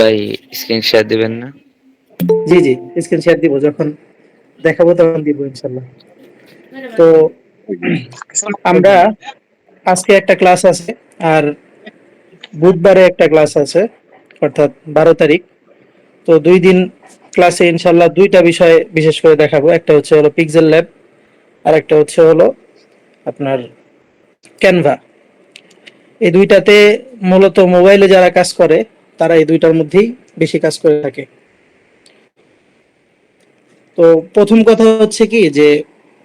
ভাই screen share দিবেন না? জি জি, স্ক্রিন শেয়ার দিব, যখন দেখাবো তখন দিব ইনশাল্লাহ। তো আমরা আজকে একটা ক্লাস আছে, আর বুধবারে একটা ক্লাস আছে, অর্থাৎ 12 তারিখ। তো 2 দিন ক্লাসে ইনশাল্লাহ দুইটা বিষয় বিশেষ করে দেখাবো। একটা হচ্ছে হলো পিক্সেল ল্যাব, আর একটা হচ্ছে হলো আপনার ক্যানভা। এই দুইটাতে মূলত মোবাইলে যারা কাজ করে তারা এই দুইটার মধ্যেই বেশি কাজ করে থাকে। তো প্রথম কথা হচ্ছে কি, যে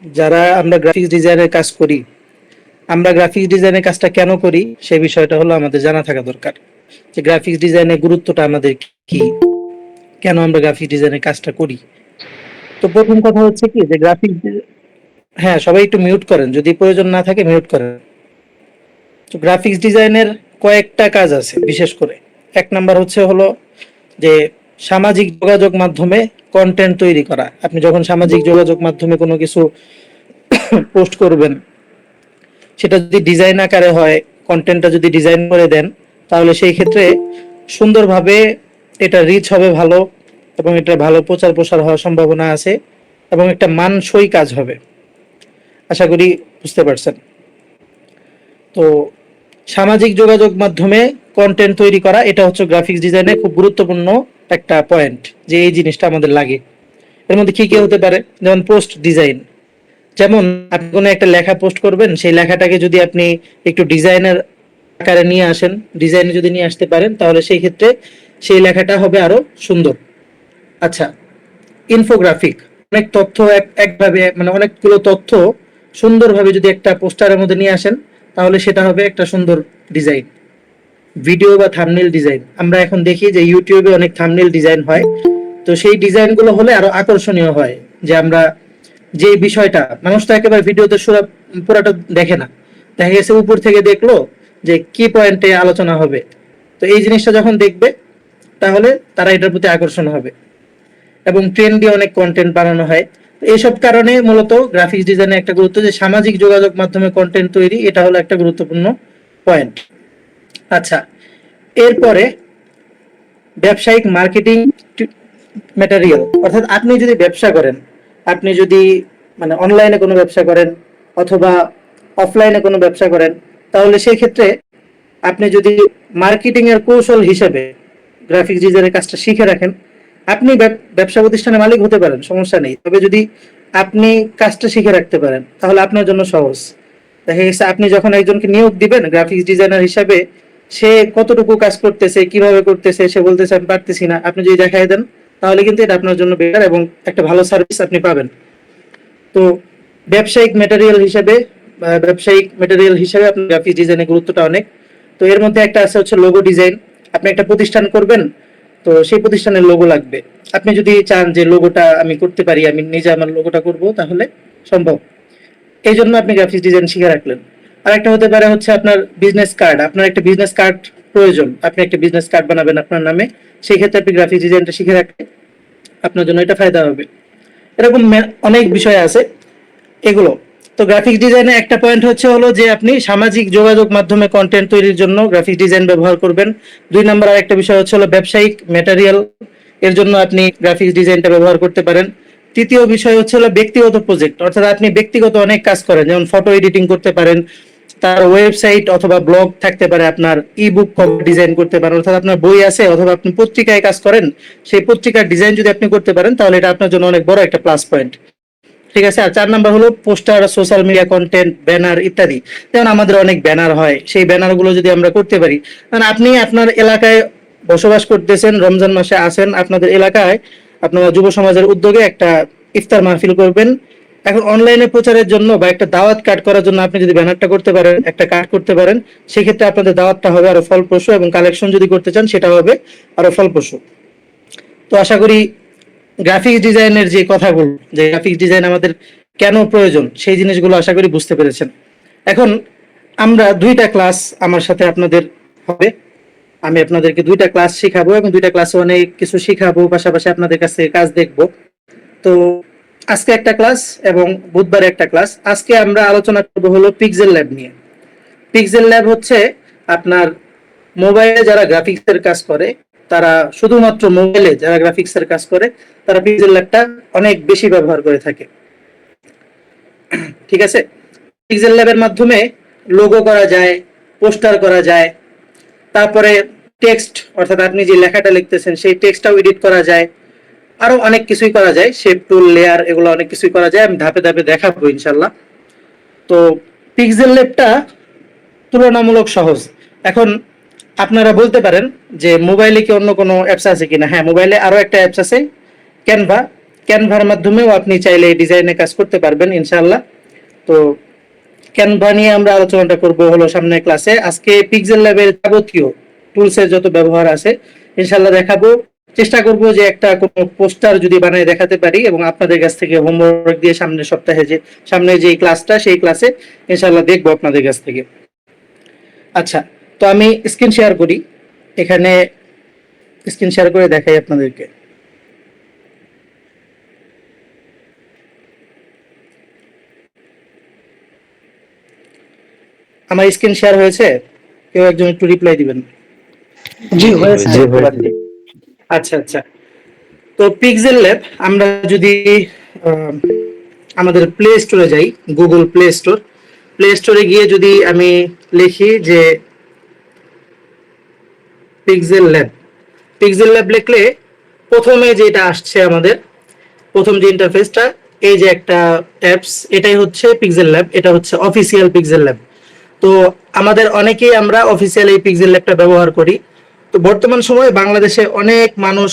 যারা আমরা গ্রাফিক্স ডিজাইনের কাজ করি, আমরা গ্রাফিক্স ডিজাইনের কাজটা কেন করি সেই বিষয়টা হলো আমাদের জানা থাকা দরকার। যে গ্রাফিক্স ডিজাইনের গুরুত্বটা আমাদের কি, কেন আমরা গ্রাফিক্স ডিজাইনের কাজটা করি। তো প্রথম কথা হচ্ছে কি, যে গ্রাফিক্স, হ্যাঁ সবাই একটু মিউট করেন, যদি প্রয়োজন না থাকে মিউট করেন। তো গ্রাফিক্স ডিজাইনের কয়েকটা কাজ আছে বিশেষ করে। এক নাম্বার হচ্ছে হলো যে সামাজিক যোগাযোগ মাধ্যমে কন্টেন্ট তৈরি করা। আপনি যখন সামাজিক যোগাযোগ মাধ্যমে কোনো কিছু পোস্ট করবেন, সেটা যদি ডিজাইন আকারে হয়, কন্টেন্টটা যদি ডিজাইন করে দেন, তাহলে সেই ক্ষেত্রে সুন্দরভাবে এটা রিচ হবে ভালো, এবং এটা ভালো প্রচার প্রসার হওয়ার সম্ভাবনা আছে, এবং একটা মানসই কাজ হবে। আশা করি বুঝতে পারছেন। তো সামাজিক যোগাযোগ মাধ্যমে কন্টেন্ট তৈরি করা, এটা হচ্ছে গ্রাফিক্স ডিজাইনের খুব গুরুত্বপূর্ণ একটা পয়েন্ট, যে এই জিনিসটা আমাদের লাগে। এর মধ্যে কি কি হতে পারে, যেমন পোস্ট ডিজাইন। যেমন আপনি কোনো একটা লেখা পোস্ট করবেন, সেই লেখাটাকে যদি আপনি একটু ডিজাইনের আকারে নিয়ে আসেন, ডিজাইনে যদি নিয়ে আসতে পারেন, তাহলে সেই ক্ষেত্রে সেই লেখাটা হবে আরো সুন্দর। আচ্ছা, ইনফোগ্রাফিক, অনেক তথ্য একভাবে, মানে অনেকগুলো তথ্য সুন্দরভাবে যদি একটা পোস্টারের মধ্যে নিয়ে আসেন, তাহলে সেটা হবে একটা সুন্দর ডিজাইন। ভিডিও বা থাম্বনেল ডিজাইন, আমরা এখন দেখি যে ইউটিউবে অনেক থাম্বনেল ডিজাইন হয়। তো সেই ডিজাইনগুলো হলে আরো আকর্ষণীয় হয়, যে আমরা যে বিষয়টা, মানুষ তো একেবারে ভিডিওতে পুরাটা দেখে না, দেখা গেছে উপর থেকে দেখলো যে কি পয়েন্টে আলোচনা হবে। তো এই জিনিসটা যখন দেখবে, তাহলে তারা এটার প্রতি আকর্ষণ হবে। এবং ট্রেন্ডি অনেক কন্টেন্ট বানানো হয়। তো এইসব কারণে মূলত গ্রাফিক্স ডিজাইনের একটা গুরুত্ব, যে সামাজিক যোগাযোগ মাধ্যমে কন্টেন্ট তৈরি, এটা হলো একটা গুরুত্বপূর্ণ পয়েন্ট। আচ্ছা, এরপরে ব্যবসায়িক মার্কেটিং ম্যাটেরিয়াল, অর্থাৎ আপনি যদি ব্যবসা করেন, আপনি যদি মানে অনলাইনে কোনো ব্যবসা করেন অথবা অফলাইনে কোনো ব্যবসা করেন, তাহলে সেই ক্ষেত্রে আপনি যদি মার্কেটিং এর কৌশল হিসেবে গ্রাফিক্স ডিজাইনের কাজটা শিখে রাখেন, আপনি ব্যবসা প্রতিষ্ঠানের মালিক হতে পারেন, সমস্যা নেই। তবে যদি আপনি কাজটা শিখে রাখতে পারেন, তাহলে আপনার জন্য সহজ। দেখা গেছে আপনি যখন একজনকে নিয়োগ দিবেন গ্রাফিক্স ডিজাইনার হিসাবে, সে কতটুকু কাজ করতেছে, কিভাবে করতেছে, সে বলতেছে আমি পারতেছি না, আপনি যদি দেখাই দেন, তাহলে কিন্তু এটা আপনার জন্য বেটার এবং একটা ভালো সার্ভিস আপনি পাবেন। তো ব্যবসায়িক ম্যাটেরিয়াল হিসেবে আপনার গ্রাফিক্স ডিজাইনের গুরুত্বটা অনেক। তো এর মধ্যে একটা আছে হচ্ছে লোগো ডিজাইন। আপনি একটা প্রতিষ্ঠান করবেন, তো সেই প্রতিষ্ঠানের লোগো লাগবে। আপনি যদি চান যে লোগোটা আমি করতে পারি, আমি নিজে আমার লোগোটা করব, তাহলে সম্ভব। এই জন্য আপনি গ্রাফিক্স ডিজাইন শিখে রাখলেন। আর একটা হতে পারে হচ্ছে আপনার বিজনেস কার্ড। আপনার একটা বিজনেস কার্ড প্রয়োজন, আপনি একটা বিজনেস কার্ড বানাবেন আপনার নামে, সেই ক্ষেত্রে আপনি গ্রাফিক্স ডিজাইনটা শিখে রাখলে আপনার জন্য এটা ফায়দা হবে। এরকম অনেক বিষয় আছে এগুলো। তো গ্রাফিক্স ডিজাইনে একটা পয়েন্ট হচ্ছে হলো যে আপনি সামাজিক যোগাযোগ মাধ্যমে কন্টেন্ট তৈরির জন্য গ্রাফিক্স ডিজাইন ব্যবহার করবেন। 2 নম্বর আর একটা বিষয় হচ্ছে হলো ব্যবসায়িক ম্যাটেরিয়াল, এর জন্য আপনি গ্রাফিক্স ডিজাইনটা ব্যবহার করতে পারেন। তৃতীয় বিষয় হচ্ছে হলো ব্যক্তিগত প্রজেক্ট, অর্থাৎ আপনি ব্যক্তিগত অনেক কাজ করেন, যেমন ফটো এডিটিং করতে পারেন, তার ওয়েবসাইট অথবা ব্লগ থাকতে পারে, আপনার ইবুক ডিজাইন করতে পারেন, অর্থাৎ আপনার বই আছে অথবা আপনি পত্রিকায় কাজ করেন, সেই পত্রিকার ডিজাইন যদি আপনি করতে পারেন, তাহলে এটা আপনার জন্য অনেক বড় একটা প্লাস পয়েন্ট। ঠিক আছে। আর 4 নম্বর হলো poster, social media content, banner ইত্যাদি। যেমন আমাদের অনেক ব্যানার হয়, সেই ব্যানার গুলো যদি আমরা করতে পারি, কারণ আপনি আপনার এলাকায় বসবাস করতেছেন, রমজান মাসে আছেন, আপনাদের এলাকায় আপনারা যুব সমাজের উদ্যোগে একটা ইফতার মাহফিল করবেন। এখন অনলাইনে প্রচারের জন্য বা একটা দাওয়াত কার্ড করার জন্য আপনি যদি ব্যানারটা করতে পারেন, একটা কার্ড করতে পারেন, সেক্ষেত্রে আপনাদের দাওয়াতটা হবে আরো ফলপ্রসূ, এবং কালেকশন যদি করতে চান সেটা হবে আরো ফলপ্রসূ। তো আশা করি গ্রাফিক্স ডিজাইনের যে কথাগুলো, যে গ্রাফিক্স ডিজাইন আমাদের কেন প্রয়োজন, সেই জিনিসগুলো আশা করি বুঝতে পেরেছেন। এখন আমরা 2টা ক্লাস আমার সাথে আপনাদের হবে, আমি আপনাদেরকে 2টা ক্লাস শেখাবো, এবং 2টা ক্লাসে অনেক কিছু শেখাবো, পাশাপাশি আপনাদের কাছে কাজ দেখবো। তো আজকে একটা ক্লাস এবং বুধবারে একটা ক্লাস। আজকে আমরা আলোচনা করবো হলো পিক্সেল ল্যাব নিয়ে। পিক্সেল ল্যাব হচ্ছে আপনার মোবাইলে যারা গ্রাফিক্সের কাজ করে তারা শুধুমাত্র মোবাইলে যারা গ্রাফিক্সের কাজ করে তারা পিক্সেল ল্যাবটা অনেক বেশি ব্যবহার করে থাকে। ঠিক আছে, পিক্সেল ল্যাবের মাধ্যমে লোগো করা যায়, পোস্টার করা যায়, তারপরে টেক্সট অর্থাৎ আপনি যে লেখাটা লিখতেছেন সেই টেক্সটটাও এডিট করা যায়, আরো অনেক কিছুই করা যায়, শেপ টুল, লেয়ার, এগুলো অনেক কিছুই করা যায়। আমি ধাপে ধাপে দেখাবো ইনশাল্লাহ। তো পিক্সেল ল্যাবটা তুলনামূলক সহজ। এখন আপনারা বলতে পারেন যে মোবাইলে কি অন্য কোনো অ্যাপস আছে কিনা? হ্যাঁ, মোবাইলে আরো একটা অ্যাপস আছে, ক্যানভা। ক্যানভার মাধ্যমেও আপনি চাইলে ডিজাইনে কাজ করতে পারবেন ইনশাআল্লাহ। তো ক্যানভা নিয়ে আমরা আলোচনাটা করব হলো সামনের ক্লাসে। আজকে পিক্সেল ল্যাবের যাবতীয় টুলসের যত ব্যবহার আছে ইনশাআল্লাহ দেখাবো। চেষ্টা করব যে একটা কোনো পোস্টার যদি বানায় দেখাতে পারি এবং আপনাদের কাছ থেকে হোমওয়ার্ক দিয়ে সামনের সপ্তাহে যে সামনে যে ক্লাসটা সেই ক্লাসে ইনশাআল্লাহ দেখবো আপনাদের কাছ থেকে। আচ্ছা, তো আমি স্ক্রিন শেয়ার করি, এখানে স্ক্রিন শেয়ার করে দেখাই আপনাদেরকে। আমার স্ক্রিন শেয়ার হয়েছে? কেউ একজন একটু রিপ্লাই দিবেন। জি হয়েছে। আচ্ছা আচ্ছা, তো পিক্সেল ল্যাব আমরা যদি আমাদের প্লে স্টোরে যাই, গুগল প্লে স্টোর, প্লে স্টোরে গিয়ে যদি আমি লিখি যে পিক্সেল ল্যাব, পিক্সেল ল্যাব লিখলে প্রথমে যেটা আসছে আমাদের প্রথম যে ইন্টারফেসটা, এই যে একটা অ্যাপস, এটাই হচ্ছে পিক্সেল ল্যাব, এটা হচ্ছে অফিসিয়াল পিক্সেল ল্যাব। তো আমাদের অনেকেই আমরা অফিসিয়াল এই পিক্সেল ল্যাবটা ব্যবহার করি। তো বর্তমান সময়ে বাংলাদেশে অনেক মানুষ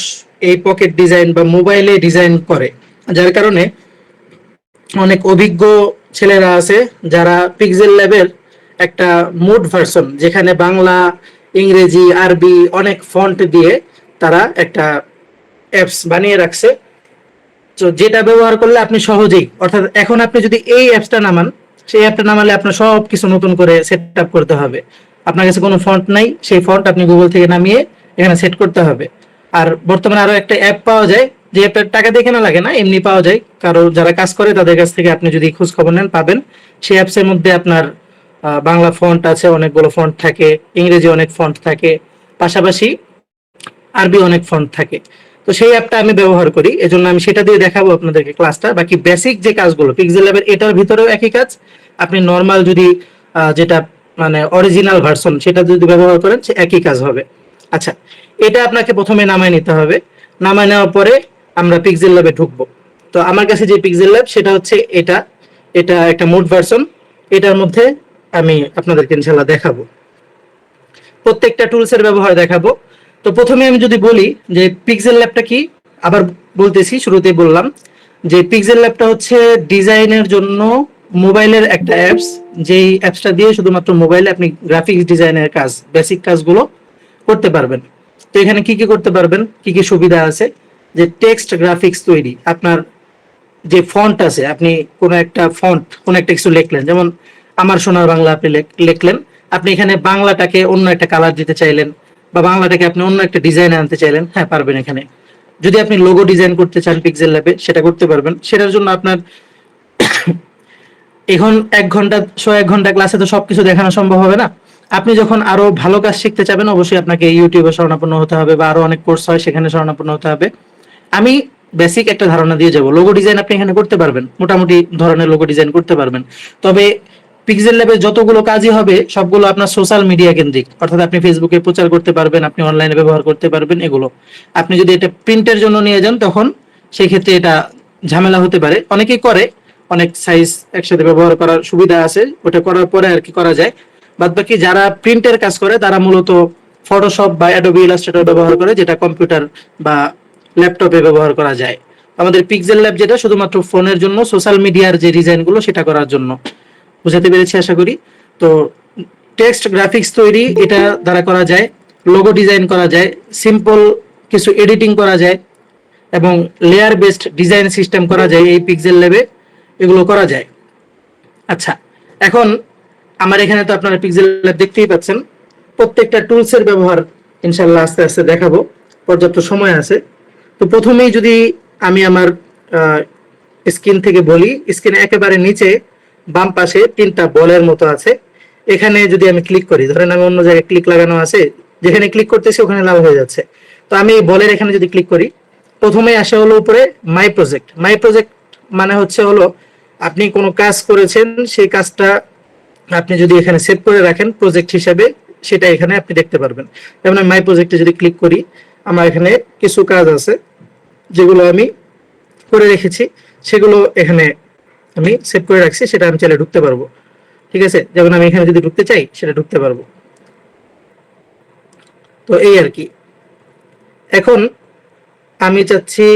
এই পকেট ডিজাইন বা মোবাইলে ডিজাইন করে, যার কারণে অনেক অভিজ্ঞ ছেলেরা আছে যারা পিক্সেল ল্যাবের একটা মোড ভার্সন, যেখানে বাংলা, ইংরেজি, আরবি অনেক ফন্ট দিয়ে তারা একটা অ্যাপস বানিয়ে রাখছে। তো যেটা ব্যবহার করলে আপনি সহজেই, অর্থাৎ এখন আপনি যদি এই অ্যাপসটা নামান, সেই অ্যাপটা নামালে আপনার সব কিছু নতুন করে সেট আপ করতে হবে। আপনার কাছে কোনো ফন্ট নাই, সেই ফন্ট আপনি গুগল থেকে নামিয়ে এখানে সেট করতে হবে। আর বর্তমানে আরো একটা অ্যাপ পাওয়া যায়, যে অ্যাপটা টাকা দিয়ে কেনা লাগে না, এমনি পাওয়া যায়, কারো যারা কাজ করে তাদের কাছ থেকে আপনি যদি খোঁজ খবর নেন পাবেন। সেই অ্যাপসের মধ্যে আপনার বাংলা ফন্ট আছে, অনেকগুলো ফন্ট থাকে, ইংরেজি অনেক ফন্ট থাকে, পাশাপাশি আরবি অনেক ফন্ট থাকে। তো সেই অ্যাপটা আমি ব্যবহার করি, এজন্য আমি সেটা দিয়ে দেখাবো আপনাদেরকে ক্লাসটা। বাকি বেসিক যে কাজগুলো পিক্সেল ল্যাবের, এটার ভিতরেও একই কাজ। আপনি নর্মাল যদি যেটা মানে অরিজিনাল ভার্সন সেটা যদি ব্যবহার করেন সে একই কাজ হবে। আচ্ছা, এটা আপনাকে প্রথমে নামায় নিতে হবে। নামায় নেওয়ার পরে আমরা পিক্সেল ল্যাবে ঢুকবো। তো আমার কাছে যে পিক্সেল ল্যাব সেটা হচ্ছে এটা, এটা একটা মোড ভার্সন। এটার মধ্যে আমি আপনাদেরকে ইনশাআল্লাহ দেখাবো, প্রত্যেকটা টুলসের ব্যবহার দেখাবো। তো প্রথমে আমি যদি বলি যে পিক্সেল ল্যাবটা কি, আবার বলতেছি, শুরুতেই বললাম যে পিক্সেল ল্যাবটা হচ্ছে ডিজাইনের জন্য মোবাইলের একটা অ্যাপস, যেই অ্যাপসটা দিয়ে শুধুমাত্র মোবাইলে আপনি গ্রাফিক্স ডিজাইনের কাজ, বেসিক কাজগুলো করতে পারবেন। তো এখানে কি কি করতে পারবেন, কি কি সুবিধা আছে, যে টেক্সট গ্রাফিক্স তৈরি, আপনার যে ফন্ট আছে, আপনি কোনো একটা ফন্ট, কোনো একটা কিছু লিখলেন, যেমন আমার সোনার বাংলা আপনি লিখলেন, আপনি এখানে বাংলাটাকে অন্য একটা কালার দিতে চাইলেন বা বাংলাটাকে আপনি অন্য একটা ডিজাইন আনতে চাইলেন, হ্যাঁ পারবেন। এখানে যদি আপনি লোগো ডিজাইন করতে চান পিক্সেল ল্যাবে সেটা করতে পারবেন। সেটার জন্য আপনার এখন 1 ঘন্টা ক্লাসে তো সবকিছু দেখানো সম্ভব হবে না। আপনি যখন আরো ভালো কাজ শিখতে চাবেন অবশ্যই আপনাকে ইউটিউবে শরণাপন্ন হতে হবে, বা আরো অনেক কোর্স হয় সেখানে শরণাপন্ন হতে হবে। আমি বেসিক একটা ধারণা দিয়ে যাব। লোগো ডিজাইন আপনি এখানে করতে পারবেন, মোটামুটি ধরনের লোগো ডিজাইন করতে পারবেন। তবে পিক্সেল ল্যাবে যতগুলো কাজই হবে সবগুলো আপনার সোশ্যাল মিডিয়া কেন্দ্রিক, অর্থাৎ আপনি ফেসবুকে প্রচার করতে পারবেন, আপনি অনলাইনে ব্যবহার করতে পারবেন এগুলো। আপনি যদি এটা প্রিন্টের জন্য নিয়ে যান তখন সেই ক্ষেত্রে এটা ঝামেলা হতে পারে। অনেকেই করে, অনেক সাইজ একসাথে ব্যবহার করার সুবিধা আছে, ওটা করার পরে আর কি করা যায়। বাদ বাকি যারা প্রিন্টের কাজ করে তারা মূলত ফটোশপ বা অ্যাডোবি ইলাস্ট্রেটর ব্যবহার করে, যেটা কম্পিউটার বা ল্যাপটপে ব্যবহার করা যায়। আমাদের পিক্সেল ল্যাব যেটা শুধুমাত্র ফোনের জন্য, সোশ্যাল মিডিয়ার যে ডিজাইনগুলো সেটা করার জন্য। বুঝাতে পেরেছি আশা করি। তো টেক্সট গ্রাফিক্স তৈরি এটা দ্বারা করা যায়, লোগো ডিজাইন করা যায়, সিম্পল কিছু এডিটিং করা যায়, এবং লেয়ার বেসড ডিজাইন সিস্টেম করা যায় এই পিক্সেল ল্যাবে, এগুলো করা যায়। আচ্ছা, এখন আমার এখানে তো আপনারা পিক্সেল ল্যাব দেখতেই পাচ্ছেন, প্রত্যেকটা টুলসের ব্যবহার ইনশাআল্লাহ আস্তে আস্তে দেখাবো, পর্যাপ্ত সময় আছে। তো প্রথমেই যদি আমি আমার স্ক্রিন থেকে বলি, স্ক্রিনে একেবারে নিচে বাম পাশে 3টা বলের মতো আছে, এখানে যদি আমি ক্লিক করি, ধরেন আমি অন্য জায়গায় ক্লিক লাগানো আছে, যেখানে ক্লিক করতেছি ওখানে লাল হয়ে যাচ্ছে। তো আমি বলের এখানে যদি ক্লিক করি, প্রথমে আসে হলো উপরে মাই প্রজেক্ট। মাই প্রজেক্ট মানে হচ্ছে হলো আপনি কোনো কাজ করেছেন, সেই কাজটা আপনি যদি এখানে সেভ করে রাখেন প্রজেক্ট হিসেবে, সেটা এখানে আপনি দেখতে পারবেন। যেমন আমি মাই প্রজেক্টে যদি ক্লিক করি, আমার এখানে কিছু কাজ আছে যেগুলো আমি করে রেখেছি, সেগুলো এখানে আমি সেভ করে রাখছি, সেটা আমি চাইলে ঢুকতে পারবো। ঠিক আছে, যেমন আমি এখানে যদি ঢুকতে চাই সেটা ঢুকতে পারবো। তো এই আর কি। এখন আমি চাচ্ছি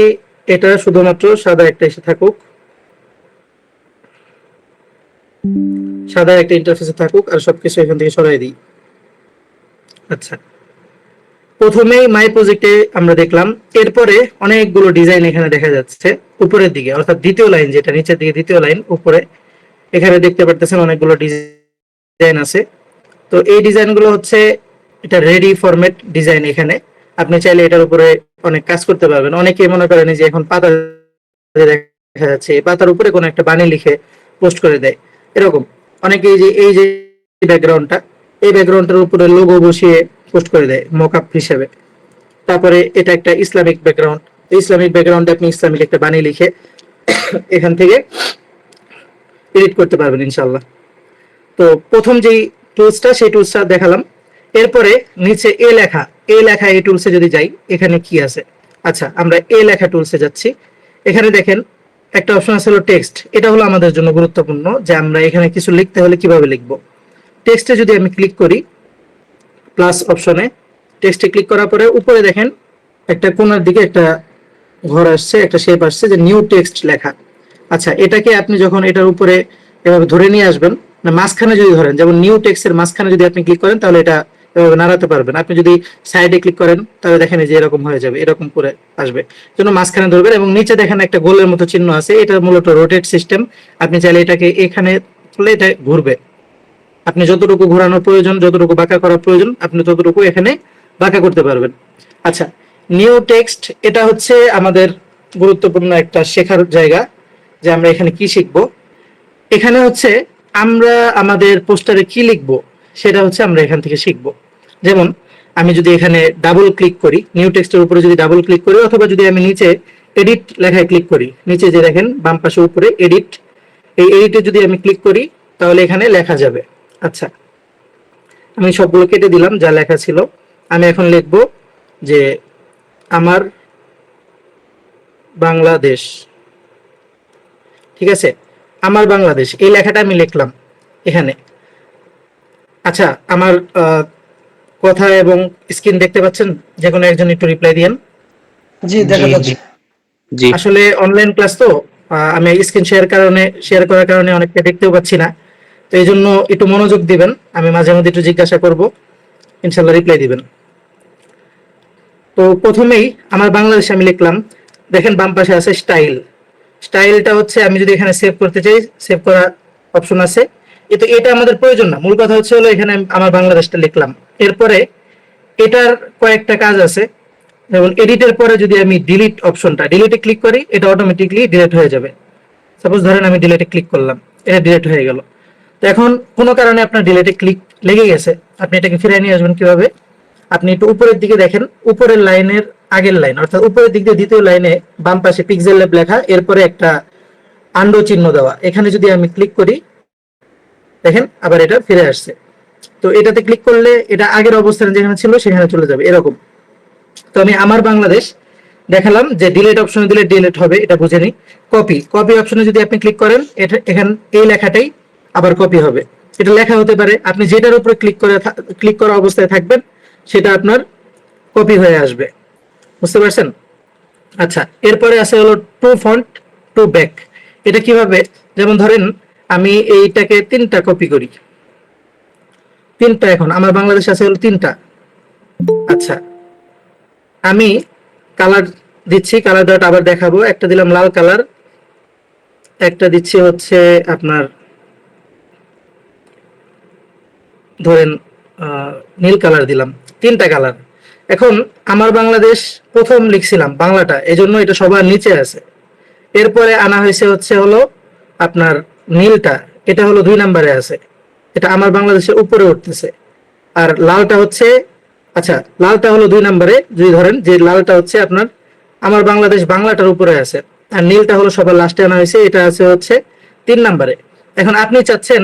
এটা শুধুমাত্র সাদা একটা এসে থাকুক, সাদা একটা ইন্টারফেসে থাকুক, আর সবকিছু এখান থেকে সরাই দিই। আচ্ছা, প্রথমেই মাই প্রজেক্টে আমরা দেখলাম, এরপরে অনেকগুলো ডিজাইন এখানে দেখা যাচ্ছে উপরের দিকে, অর্থাৎ দ্বিতীয় লাইন যেটা নিচের দিকে, দ্বিতীয় লাইন উপরে এখানে দেখতে পারতেছেন অনেকগুলো ডিজাইন আছে। তো এই ডিজাইনগুলো হচ্ছে এটা রেডি ফরম্যাট ডিজাইন। এখানে আপনি চাইলে এটার উপরে অনেক কাজ করতে পারবেন। অনেকেই মনে করেন যে এখন পাতা দেখা যাচ্ছে, এই পাতার উপরে কোনো একটা বাণী লিখে পোস্ট করে দেয়, এরকম অনেকে এই যে ব্যাকগ্রাউন্ডটা, এই ব্যাকগ্রাউন্ডের উপরে লোগো বসিয়ে পোস্ট করে দেয় মকআপ হিসেবে। তারপরে এটা একটা ইসলামিক ব্যাকগ্রাউন্ড, ইসলামিক ব্যাকগ্রাউন্ডে আপনি ইসলামিক একটা বাণী লিখে এখান থেকে এডিট করতে পারবেন ইনশাল্লাহ। তো প্রথম যেই টুলসটা, সেই টুলসটা দেখালাম। এরপরে নিচে এ লেখা, এই টুলসে যদি যাই, এখানে কি আছে? আচ্ছা, আমরা এ লেখা টুলসে যাচ্ছি। এখানে দেখেন একটা অপশন আছে হলো টেক্সট। এটা হলো আমাদের জন্য গুরুত্বপূর্ণ যে আমরা এখানে কিছু লিখতে হলে কিভাবে লিখবো। টেক্সটে যদি আমি ক্লিক করি, প্লাস অপশনে টেক্সটে ক্লিক করার পরে উপরে দেখেন একটা কোণার দিকে একটা ঘর আসছে, একটা শেপ আসছে যে নিউ টেক্সট লেখা। আচ্ছা, এটাকে আপনি যখন এটার উপরে এভাবে ধরে নিয়ে আসবেন, না মাঝখানে যদি ধরেন, যেমন নিউ টেক্সটের মাঝখানে যদি আপনি ক্লিক করেন, তাহলে এটা এভাবে নাড়াতে পারবেন। আপনি যদি সাইডে ক্লিক করেন, তাহলে দেখেন যে এরকম হয়ে যাবে, এরকম করে আসবে। জন্য মাঝখানে ধরবেন, এবং নিচে দেখেন একটা গোলের মতো চিহ্ন আছে, এটা মূলত রোটেট সিস্টেম। আপনি চাইলে এটাকে এখানে তুলে এটা ঘুরবে। আপনি যতটুকু ঘোরানোর প্রয়োজন, যতটুকু বাঁকা করার প্রয়োজন, আপনি ততটুকু এখানে বাঁকা করতে পারবেন। আচ্ছা, নিউ টেক্সট এটা হচ্ছে আমাদের গুরুত্বপূর্ণ একটা শেখার জায়গা, যে আমরা এখানে কি শিখবো। এখানে হচ্ছে আমরা আমাদের পোস্টারে কি লিখবো, সেটা হচ্ছে আমরা এখান থেকে শিখবো। যেমন আমি যদি এখানে ডাবল ক্লিক করি, নিউ টেক্সটের উপরে যদি ডাবল ক্লিক করি, অথবা যদি আমি নিচে এডিট লেখায় ক্লিক করি, নিচে যে দেখেন বাম পাশে উপরে এডিট, এই এডিটে যদি আমি ক্লিক করি, তাহলে এখানে লেখা যাবে। আচ্ছা, আমি সবগুলো কেটে দিলাম যা লেখা ছিল। আমি এখন লিখবো যে আমার বাংলাদেশ। ঠিক আছে, আমার বাংলাদেশ, এই লেখাটা আমি লিখলাম এখানে। আচ্ছা, আমার কথা এবং স্ক্রিন দেখতে পাচ্ছেন? যে কোনো একজন একটু রিপ্লাই দিয়েন। জি দেখা যাচ্ছে। জি আসলে অনলাইন ক্লাস তো, আমি স্ক্রিন শেয়ার করার কারণে অনেকটা দেখতেও পাচ্ছি না। তো এই জন্য একটু মনোযোগ দিবেন, আমি মাঝে মধ্যে একটু জিজ্ঞাসা করব, ইনশাল্লাহ রিপ্লাই দিবেন। তো প্রথমেই আমার বাংলাদেশ আমি লিখলাম। দেখেন বাম পাশে আছে স্টাইল। স্টাইলটা হচ্ছে আমি যদি এখানে সেভ করতে চাই, সেভ করা অপশন আছে। কিন্তু এটা আমাদের প্রয়োজন না, মূল কথা হচ্ছে হলো এখানে আমার বাংলাদেশটা লিখলাম। এরপরে এটার কয়েকটা কাজ আছে, যেমন এডিটের পরে যদি আমি ডিলিট অপশনটা, ডিলিটে ক্লিক করি, এটা অটোমেটিকলি ডিলিট হয়ে যাবে। সাপোজ ধরেন আমি ডিলিটে ক্লিক করলাম, এটা ডিলিট হয়ে গেল। তো এখন কোনো কারণে আপনার ডিলিটে ক্লিক লেগে গেছে, আপনি এটাকে ফিরিয়ে নিয়ে আসবেন কিভাবে? আপনি একটু উপরের দিকে দেখেন, উপরের লাইনের আগের লাইন, অর্থাৎ উপরের দিক দিয়ে দ্বিতীয় লাইনে বাম পাশে পিক্সেল ল্যাব লেখা, এরপরে একটা আন্ডো চিহ্ন দেওয়া। এখানে যদি আমি ক্লিক করি, দেখেন আবার এটা ফিরে আসছে। তো এটাতে ক্লিক করলে এটা আগের অবস্থানে যেখানে ছিল সেখানে চলে যাবে, এরকম। তো আমি আমার বাংলাদেশ দেখালাম, যে ডিলিট অপশনে দিলে ডিলিট হবে, এটা বুঝে নিই। কপি অপশনে যদি আপনি ক্লিক করেন, এটা এখানে এই লেখাটাই আবার কপি হবে। এটা লেখা হতে পারে, আপনি যেটার উপরে ক্লিক করা অবস্থায় থাকবেন, সেটা আপনার কপি হয়ে আসবে। বুঝতে পারছেন? আচ্ছা, এরপরে আছে হলো টু ফন্ট টু ব্যাক। এটা কিভাবে? যেমন ধরেন আমি এইটাকে 3টা কপি করি, 3টা, এখন আমার বাংলাদেশ আছে হলো 3টা। আচ্ছা, আমি কালার দিচ্ছি, কালার ডট আবার দেখাবো। একটা দিলাম লাল কালার, একটা দিচ্ছি হচ্ছে আপনার ধরেন নীল কালার দিলাম, 3টা কালার। এখন আমার বাংলাদেশ প্রথম লিখছিলাম বাংলাটা, এজন্য এটা সবার নিচে আছে। এরপরে আনা হয়েছে হচ্ছে হলো আপনার নীলটা, এটা হলো 2 নম্বরে আছে, এটা আমার বাংলাদেশের উপরে উঠতেছে। আর লালটা হচ্ছে আচ্ছা, লালটা হলো 2 নম্বরে, যদি ধরেন যে লালটা হচ্ছে আপনার আমার বাংলাদেশ বাংলাটার উপরে আছে, আর নীলটা হলো সবার লাস্টে আনা হয়েছে, এটা আছে হচ্ছে 3 নম্বরে। এখন আপনি চাচ্ছেন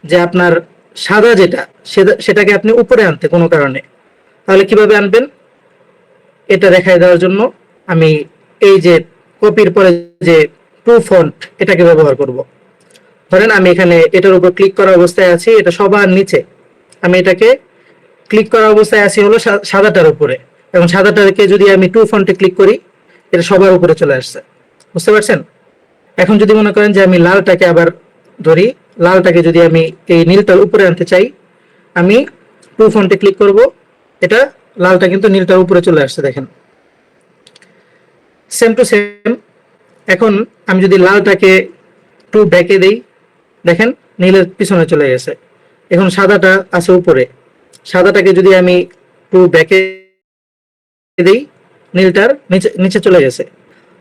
যে আপনার সাদা যেটা সেটাকে আপনি উপরে আনতে কোনো কারণে, তাহলে কিভাবে আনবেন এটা দেখাই দেওয়ার জন্য আমি এই যে কপির পরে যে টু ফন্ট এটাকে ব্যবহার করব। ধরেন আমি এখানে এটার উপর ক্লিক করা অবস্থায় আছি, এটা সবার নিচে, আমি এটাকে ক্লিক করা অবস্থায় আছি হলো সাদাটার উপরে, এবং সাদাটাকে যদি আমি টু ফন্টে ক্লিক করি এটা সবার উপরে চলে আসছে, বুঝতে পারছেন? এখন যদি মনে করেন যে আমি লালটাকে আবার ধরি, লালটাকে যদি আমি এই নীলটার উপরে আনতে চাই, আমি টু ফন্টে ক্লিক করব, এটা লালটা কিন্তু নীলটার উপরে চলে আসছে, দেখেন সেম টু সেম। এখন আমি যদি লালটাকে টু ব্যাকে দেই, দেখেন নীলের পিছনে চলে গেছে। এখন সাদাটা আছে উপরে, সাদাটাকে যদি আমি টু ব্যাকে দেই, নীলটার নিচে নিচে চলে গেছে।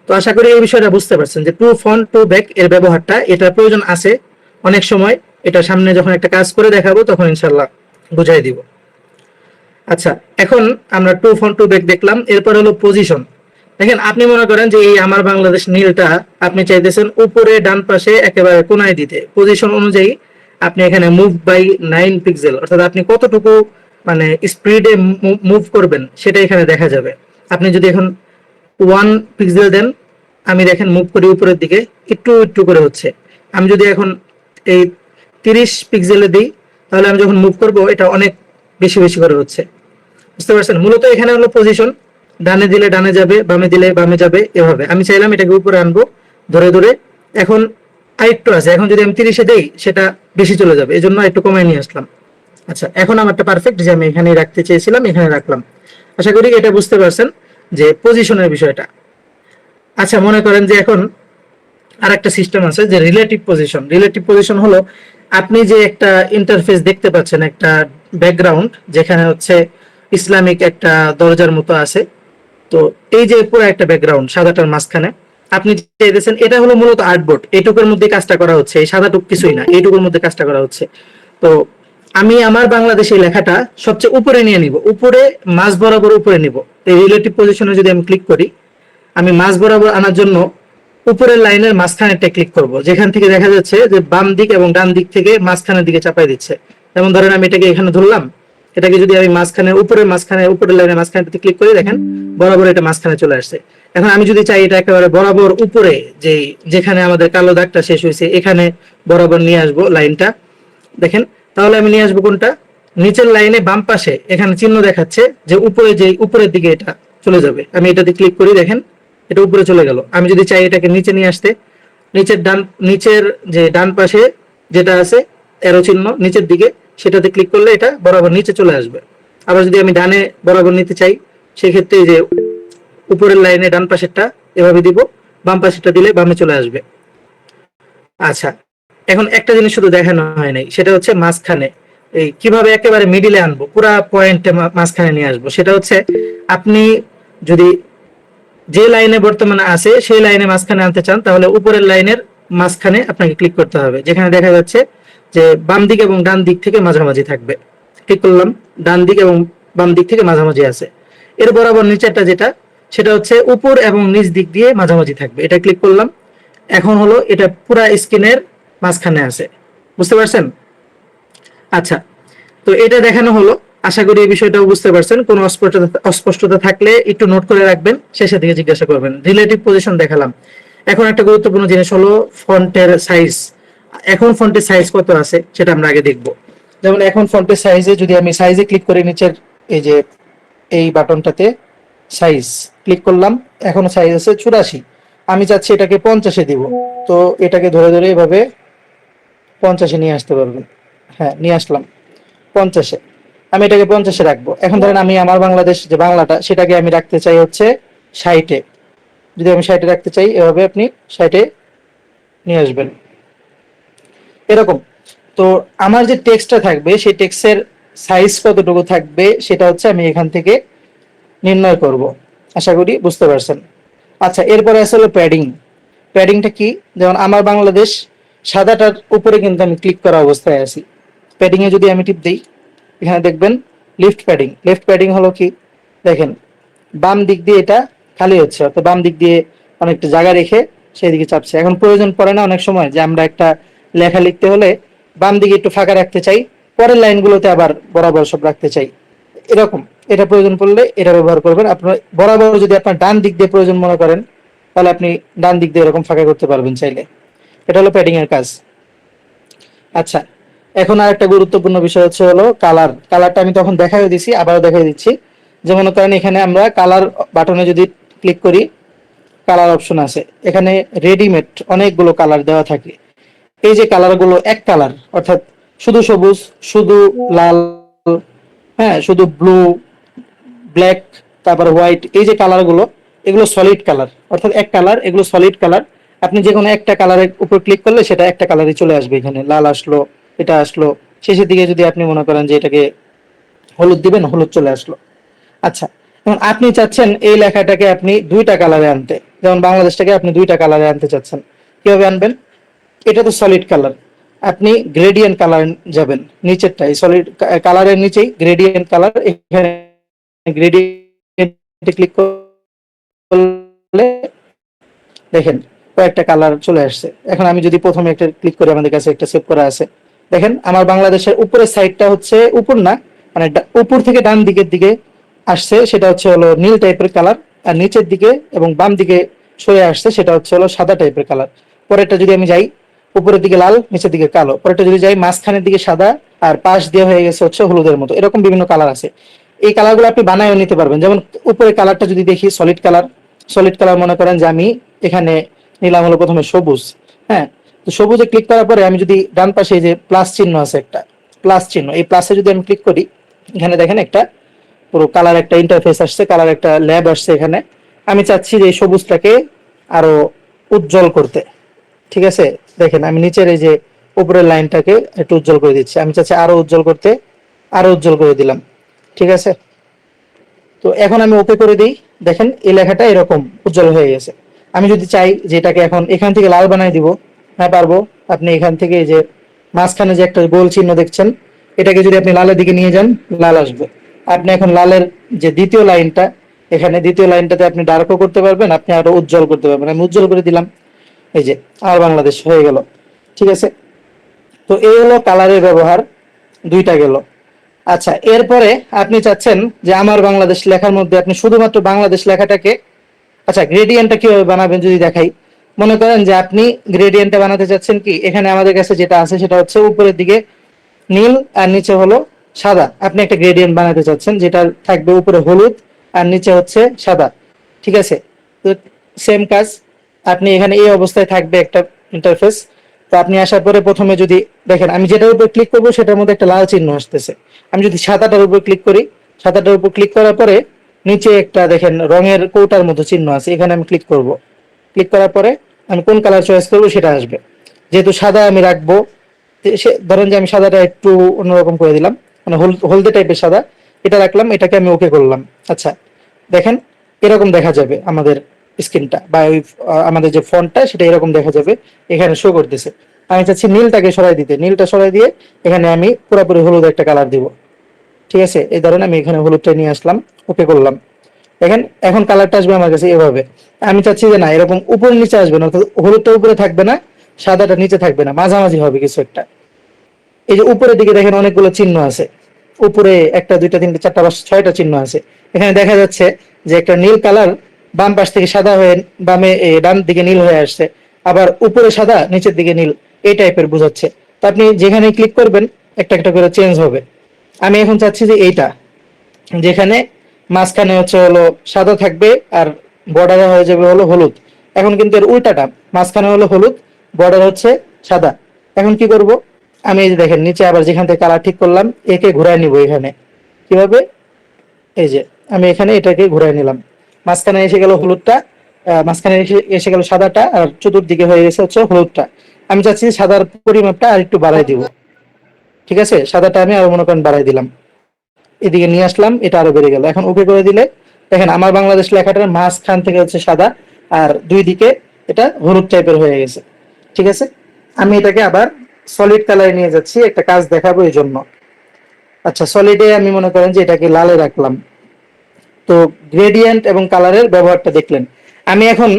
তো আশা করি এই বিষয়টা বুঝতে পারছেন যে টু ফ্রন্ট টু ব্যাক এর ব্যবহারটা, এটা প্রয়োজন আছে অনেক সময়, এটা সামনে যখন একটা কাজ করে দেখাবো তখন ইনশাল্লাহ বুঝাই দিব। আচ্ছা, এখন আমরা টু ফ্রন্ট টু ব্যাক দেখলাম, এরপর হলো পজিশন। দেখেন আপনি মনে করেন যে এই আমার বাংলাদেশ নীলটা আপনি চাইতেছেন উপরে ডান পাশে একেবারে কোনায় দিতে, পজিশন অনুযায়ী আপনি এখানে মুভ বাই 9 পিক্সেল, অর্থাৎ আপনি কতটুকু মানে স্পিডে মুভ করবেন সেটা এখানে দেখা যাবে। আপনি যদি এখন 1 পিক্সেল দেন, আমি দেখেন মুভ করি উপরের দিকে, একটু একটু করে হচ্ছে। আমি যদি এখন এই 30 পিক্সেলে দিই, তাহলে আমি যখন মুভ করব এটা অনেক বেশি বেশি করে হচ্ছে, বুঝতে পারছেন? মূলত এখানে হলো পজিশন, ডানে দিলে ডানে যাবে, বামে দিলে বামে যাবে, এভাবে। আমি চাইলাম এটাকে উপরে আনবো ধরে ধরে, এখন আরেকটু আছে, এখন যদি আমি 30-এ দেই সেটা বেশি চলে যাবে, এই জন্য একটু কমায় নিয়ে আসলাম। আচ্ছা, এখন আমারটা পারফেক্ট, যে আমি এখানে রাখতে চেয়েছিলাম এখানে রাখলাম। আশা করি এটা বুঝতে পারছেন যে পজিশনের বিষয়টা। আচ্ছা, মনে করেন যে এখন আর একটা সিস্টেম আছে যে রিলেটিভ পজিশন। রিলেটিভ পজিশন হলো আপনি যে একটা ইন্টারফেস দেখতে পাচ্ছেন, একটা ব্যাকগ্রাউন্ড যেখানে হচ্ছে ইসলামিক একটা দরজার মতো আছে, তো এই যে পুরো একটা ব্যাকগ্রাউন্ড সাদাটার মাঝখানে আপনি চাইতেছেন, এটা হলো মূলত আর্টবোর্ড, এইটুকুর মধ্যে কাজটা করা হচ্ছে, এই সাদাটুক কিছুই না, এইটুকুর মধ্যে কাজটা করা হচ্ছে। তো আমি আমার বাংলাদেশি লেখাটা সবচেয়ে উপরে নিয়ে নিব, উপরে মাঝ বরাবর উপরে নিব। এই রিলেটিভ পজিশনে যদি আমি ক্লিক করি, আমি মাঝ বরাবর আনার জন্য উপরের লাইনের মাঝখানেরটা ক্লিক করব, যেখান থেকে দেখা যাচ্ছে যে বাম দিক এবং ডান দিক থেকে মাঝখানের দিকে চাপাই দিচ্ছে। যেমন ধরেন আমি এটাকে এখানে ধরলাম, এটাকে যদি আমি মাঝখানে উপরের লাইনের মাঝখানে ক্লিক করি, দেখেন বরাবর এটা মাঝখানে চলে আসছে। এখন আমি যদি চাই এটা একেবারে বরাবর উপরে, যে যেখানে আমাদের কালো দাগটা শেষ হয়েছে এখানে বরাবর নিয়ে আসবো লাইনটা, দেখেন তাহলে আমি নিয়ে আসবো কোনটা, নিচের লাইনে বাম পাশে এখানে চিহ্ন দেখাচ্ছে যে উপরে, যে উপরের দিকে এটা চলে যাবে। আমি এটাতে ক্লিক করি, দেখেন এটা উপরে চলে গেল। আমি যদি চাই এটাকে নিচে নিয়ে আসতে, নিচের যে ডান পাশে যেটা আছে এরো চিহ্ন নিচের দিকে, সেটাতে ক্লিক করলে এটা বরাবর নিচে চলে আসবে। আবার যদি আমি ডানে বরাবর নিতে চাই, সেক্ষেত্রে যে উপরের লাইনে ডান পাশেরটা এভাবে দিব, বাম পাশেরটা দিলে বামে চলে আসবে। আচ্ছা, এখন একটা জিনিস শুধু দেখানো হয় নাই, সেটা হচ্ছে মাঝখানে এই কিভাবে একেবারে মিডিলে আনবো, পুরা পয়েন্টে মাঝখানে নিয়ে আসবো। সেটা হচ্ছে আপনি যদি যে লাইনে বর্তমানে আছে সেই লাইনে মাঝখানে আনতে চান, তাহলে উপরের লাইনের মাঝখানে আপনাকে ক্লিক করতে হবে, যেখানে দেখা যাচ্ছে যে বাম দিক এবং ডান দিক থেকে মাঝামাঝি থাকবে। ক্লিক করলাম, ডান দিক এবং বাম দিক থেকে মাঝামাঝি আছে। এর বরাবর নিচেরটা যেটা, সেটা হচ্ছে উপর এবং নিচ দিক দিয়ে মাঝামাঝি থাকবে, এটা ক্লিক করলাম। এখন হলো এটা পুরা স্ক্রিনের মাঝখানে আছে, বুঝতে পারছেন? আচ্ছা, তো এটা দেখানো হলো, আশা করি এই বিষয়টাও বুঝতে পারছেন। কোনো অস্পষ্টতা থাকলে একটু নোট করে রাখবেন, শেষের দিকে জিজ্ঞাসা করবেন। রিলেটিভ পজিশন দেখালাম, এখন একটা গুরুত্বপূর্ণ জিনিস হলো ফন্টের সাইজ। এখন ফন্টের সাইজ কত আছে সেটা আমরা আগে দেখব। যেমন এখন ফন্টের সাইজে যদি আমি সাইজে ক্লিক করি, নিচের এই যে এই বাটনটাতে সাইজ ক্লিক করলাম, এখন সাইজ আছে 84, আমি চাচ্ছি এটাকে 50-এ দিব। তো এটাকে ধরে ধরে এভাবে 50-এ নিয়ে আসতে পারবেন। হ্যাঁ, নিয়ে আসলাম 50-এ। আমি এটাকে 50-এ রাখবো। এখন ধরেন আমি আমার বাংলাদেশ যে বাংলাটা সেটাকে আমি রাখতে চাই হচ্ছে 60-এ। যদি আমি 60-এ রাখতে চাই, এভাবে আপনি 60-এ নিয়ে আসবেন, এরকম। তো আমার যে টেক্সটটা থাকবে সেই টেক্সটের সাইজ কতটুকু থাকবে সেটা হচ্ছে আমি এখান থেকে নির্ণয় করব। আশা করি বুঝতে পারছেন। আচ্ছা, এরপরে আসলে প্যাডিং। প্যাডিংটা কি? যেমন আমার বাংলাদেশ সাদাটার উপরে কিন্তু আমি ক্লিক করা অবস্থায় আছি, প্যাডিং এ যদি আমি টিপ দিই, এখানে দেখবেন লেফট প্যাডিং হলো কি, দেখেন বাম দিক দিয়ে এটা খালি হচ্ছে, অর্থাৎ বাম দিক দিয়ে অনেকটা জায়গা রেখে সেদিকে চাপছে। এখন প্রয়োজন পড়ে না অনেক সময় যে আমরা একটা লেখা লিখতে হলে বাম দিকে একটু ফাঁকা রাখতে চাই, পরের লাইনগুলোতে আবার বরাবর সব রাখতে চাই, এরকম। এটা প্রয়োজন পড়লে এটা ব্যবহার করবেন। আপনার বরাবর যদি আপনার ডান দিক দিয়ে প্রয়োজন মনে করেন, তাহলে আপনি ডান দিক দিয়ে এরকম ফাঁকা করতে পারবেন চাইলে। এটা হলো প্যাডিং এর কাজ। আচ্ছা, এখন আর একটা গুরুত্বপূর্ণ বিষয় হচ্ছে হলো কালারটা আমি তখন দেখাই দিছি, আবারও দেখাই দিচ্ছি। যে মনে করেন এখানে আমরা কালার বাটনে যদি ক্লিক করি, কালার অপশন আছে, এখানে রেডিমেড অনেকগুলো কালার দেওয়া থাকে। এই যে কালারগুলো এক কালার, অর্থাৎ শুধু সবুজ, শুধু লাল, হ্যাঁ শুধু ব্লু, ব্ল্যাক, তারপর হোয়াইট, এই যে কালারগুলো, এগুলো সলিড কালার, অর্থাৎ এক কালার, এগুলো সলিড কালার। আপনি যে কোনো একটা কালারের উপর ক্লিক করলে সেটা একটা কালারই চলে আসবে। এখানে লাল আসলো, এটা আসলো, শেষের দিকে যদি আপনি মনে করেন যে এটাকে হলুদ দিবেন, হলুদ চলে আসলো। আচ্ছা, এখন আপনি চাচ্ছেন এই লেখাটাকে আপনি দুইটা কালারে আনতে, যেমন বাংলাদেশটাকে আপনি দুইটা কালারে আনতে চাচ্ছেন, কিভাবে আনবেন? এটা তো সলিড কালার, আপনি গ্রেডিয়েন্ট কালার যাবেন, নিচেরটা এই সলিড কালারের নিচেই গ্রেডিয়েন্ট কালার, এখানে গ্রেডিয়েন্টে ক্লিক করলে দেখেন কয়েকটা কালার চলে আসছে। এখন আমি যদি প্রথমে একটা ক্লিক করি, আমাদের কাছে একটা সেভ করা আছে, দেখেন আমার বাংলাদেশের উপরের সাইডটা হচ্ছে, উপর না মানে উপর থেকে ডান দিকের দিকে আসছে সেটা হচ্ছে হলো নীল টাইপের কালার, আর নিচের দিকে এবং বাম দিকে সরে আসছে সেটা হচ্ছে হলো সাদা টাইপের কালার। পরেরটা যদি আমি যাই, উপরের দিকে লাল, নিচের দিকে কালো। পরেরটা যদি যাই, মাঝখানের দিকে সাদা, আর পাশ দিয়ে হয়ে গেছে হচ্ছে হলুদের মতো, এরকম বিভিন্ন কালার আছে। এই কালারগুলো আপনি বানায়ও নিতে পারবেন। যেমন উপরে কালারটা যদি দেখি সলিড কালার মনে করেন যে আমি এখানে নিলাম হলো প্রথমে সবুজ। হ্যাঁ, তো সবুজে ক্লিক করার পরে আমি যদি ডান পাশে যে প্লাস চিহ্ন আছে, একটা প্লাস চিহ্ন, এই প্লাসে যদি আমি ক্লিক করি, এখানে দেখেন একটা পুরো কালার একটা ইন্টারফেস আসছে, কালার একটা ল্যাব আসছে। এখানে আমি চাচ্ছি যে এই সবুজটাকে আরো উজ্জ্বল করতে। ঠিক আছে, দেখেন আমি নিচের এই যে উপরের লাইনটাকে একটু উজ্জ্বল করে দিচ্ছি, আমি চাচ্ছি আরো উজ্জ্বল করতে, আরো উজ্জ্বল করে দিলাম। ঠিক আছে, তো এখন আমি ওকে করে দিই, দেখেন এই লেখাটা এরকম উজ্জ্বল হয়ে গেছে। আমি যদি চাই যে এটাকে এখন এখান থেকে লাল বানাই দিব, হ্যাঁ পারবো। আপনি এখান থেকে এই যে মাঝখানে যে একটা গোল চিহ্ন দেখছেন, এটাকে যদি আপনি লালের দিকে নিয়ে যান, লাল আসবে। আপনি এখন লালের যে দ্বিতীয় লাইনটা, এখানে দ্বিতীয় লাইনটাতে আপনি ডার্কও করতে পারবেন, আপনি আরো উজ্জ্বল করতে পারবেন। আমি উজ্জ্বল করে দিলাম, এই যে আর বাংলাদেশ হয়ে গেল। ঠিক আছে, তো এই হলো কালারের ব্যবহার, দুইটা গেল। আচ্ছা, এরপরে আপনি চাচ্ছেন যে আমার বাংলাদেশ লেখার মধ্যে আপনি শুধুমাত্র বাংলাদেশ লেখাটাকে, আচ্ছা গ্রেডিয়েন্টটা কিভাবে বানাবেন যদি দেখাই। মনে করেন যে আপনি গ্রেডিয়েন্টটা বানাতে চাচ্ছেন কি, এখানে আমাদের কাছে যেটা আছে সেটা হচ্ছে উপরের দিকে নীল আর নিচে হলো সাদা। আপনি একটা গ্রেডিয়েন্ট বানাতে চাচ্ছেন যেটা থাকবে উপরে হলুদ আর নিচে হচ্ছে সাদা। ঠিক আছে, তো সেম কাজ, আপনি এখানে এই অবস্থায় থাকবে একটা ইন্টারফেস। তো আপনি আসার পরে প্রথমে যদি দেখেন আমি যেটার উপর ক্লিক করবো সেটার মধ্যে একটা লাল চিহ্ন আসতেছে। আমি যদি সাদাটার উপর ক্লিক করি, সাদাটার উপর ক্লিক করার পরে নিচে একটা দেখেন রঙের কৌটার মতো চিহ্ন আছে, এখানে আমি ক্লিক করব। ক্লিক করার পরে আমি কোন কালার চয়েস করবো সেটা আসবে। যেহেতু সাদা আমি রাখবো, ধরেন যে আমি সাদাটা একটু অন্যরকম করে দিলাম, মানে হলদে টাইপের সাদা, এটা রাখলাম, এটাকে আমি ওকে করলাম। আচ্ছা, দেখেন এরকম দেখা যাবে আমাদের স্ক্রিনটা, বা ওই আমাদের যে ফন্টটা সেটা এরকম দেখা যাবে, এখানে শো করতেছে। আমি চাচ্ছি নীলটাকে সরাই দিতে, নীলটা সরাই দিয়ে এখানে আমি পুরোপুরি হলুদ একটা কালার দিব। ঠিক আছে, এই ধরেন আমি এখানে হলুদটা নিয়ে আসলাম, ওকে করলাম। দেখেন এখন কালারটা আসবে আমার কাছে এভাবে। আমি চাচ্ছি যে না এরকম উপর নিচে আসবে না, অর্থাৎ হলুদটা উপরে থাকবে না, সাদাটা নিচে থাকবে না, মাঝামাঝি হবে কিছু একটা। এই যে উপরের দিকে দেখেন অনেকগুলো চিহ্ন আছে, উপরে একটা দুইটা তিনটা চারটা পাঁচটা ছয়টা চিহ্ন আছে। এখানে দেখা যাচ্ছে যে একটা নীল কালার বাম পাশ থেকে সাদা হয়ে বামে ডান দিকে নীল হয়ে আসছে, আবার উপরে সাদা নিচের দিকে নীল, এই টাইপের বোঝাচ্ছে। তো আপনি যেখানে ক্লিক করবেন একটা একটা করে চেঞ্জ হবে। আমি এখন চাচ্ছি যে এইটা, যেখানে মাঝখানে হচ্ছে হলো সাদা থাকবে আর বর্ডারে হয়ে যাবে হলো হলুদ। এখন কিন্তু এর উল্টাটা, মাঝখানে হলো হলুদ, বর্ডার হচ্ছে সাদা। এখন কি করব, আমি এই যে দেখেন নিচে আবার যেখান থেকে কালার ঠিক করলাম, একে ঘুরায় নিব এখানে। কিভাবে, এই যে আমি এখানে এটাকে ঘুরাই নিলাম, মাঝখানে এসে গেল হলুদটা, মাঝখানে এসে গেল সাদাটা, আর চতুর্দিকে হয়ে গেছে হচ্ছে হলুদটা। আমি চাচ্ছি সাদার পরিমাপটা আর একটু বাড়াই দিব। ঠিক আছে, সাদাটা আমি আরো মনে করেন বাড়াই দিলাম, এদিকে নিয়ে আসলাম, এটা আরো বেড়ে গেল। এখন ওকে করে দিলে দেখেন আমার বাংলাদেশ লেখাটার মাঝখান থেকে হচ্ছে সাদা, আর দুই দিকে এটা হলুদ টাইপের হয়ে গেছে। ঠিক আছে, আমি এটাকে আবার সলিড কালারে নিয়ে যাচ্ছি, একটা কাজ দেখাবো এই জন্য। আচ্ছা, সলিডে আমি মনে করেন যে এটাকে লালে রাখলাম। তো গ্রেডিয়েন্ট এবং কালারের ব্যবহারটা দেখলেন। আমি এখন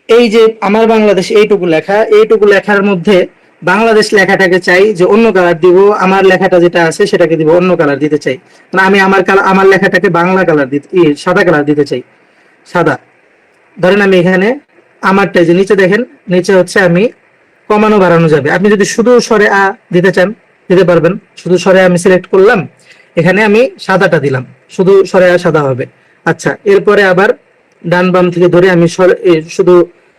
এই যে আমার বাংলাদেশ এইটুকু লেখার মধ্যে বাংলাদেশ লেখাটাকে চাই যে অন্য কালার দিব, আমার লেখাটা যেটা আছে সেটাকে দিব অন্য কালার দিতে চাই। মানে আমি আমার লেখাটাকে বাংলা কালার দিতে, সাদা কালার দিতে চাই, সাদা। ধরেন আমি এখানে আমারটা যে নিচে দেখেন, নিচে হচ্ছে আমি কমানো বাড়ানো যাবে। আপনি যদি শুধু স্বরে আ দিতে চান দিতে পারবেন। শুধু স্বরে আমি সিলেক্ট করলাম, এখানে আমি সাদাটা দিলাম, শুধু স্বরে আ সাদা হবে। আচ্ছা, এরপরে আবার ডান বাম থেকে ধরে আমি শুধু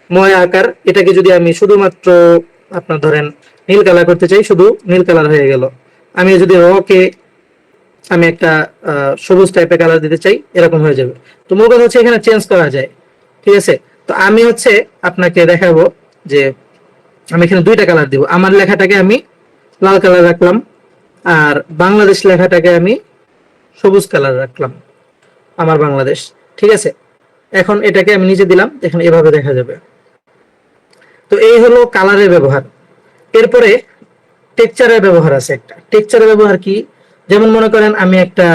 ময় আকার, এটাকে যদি আমি শুধুমাত্র আপনার ধরেন নীল কালার করতে চাই, শুধু নীল কালার হয়ে গেল। আমি যদি রকে আমি একটা সবুজ টাইপের কালার দিতে চাই, এরকম হয়ে যাবে। তো মূল কথা হচ্ছে এখানে চেঞ্জ করা যায়, ঠিক আছে। তো আমি হচ্ছে আপনাকে দেখাবো যে আমি এখানে দুইটা কালার দিব। আমার লেখাটাকে আমি লাল কালার রাখলাম, আর বাংলাদেশ লেখাটাকে আমি সবুজ কালার রাখলাম, আমার বাংলাদেশ, ঠিক আছে। এখন এটাকে আমি নিচে দিলাম, এখানে এভাবে দেখা যাবে। তো এই হলো কালারের ব্যবহার। এরপরে টেক্সচারের ব্যবহার আছে একটা। টেক্সচারের ব্যবহার কি? যেমন মনে করেন আমি একটা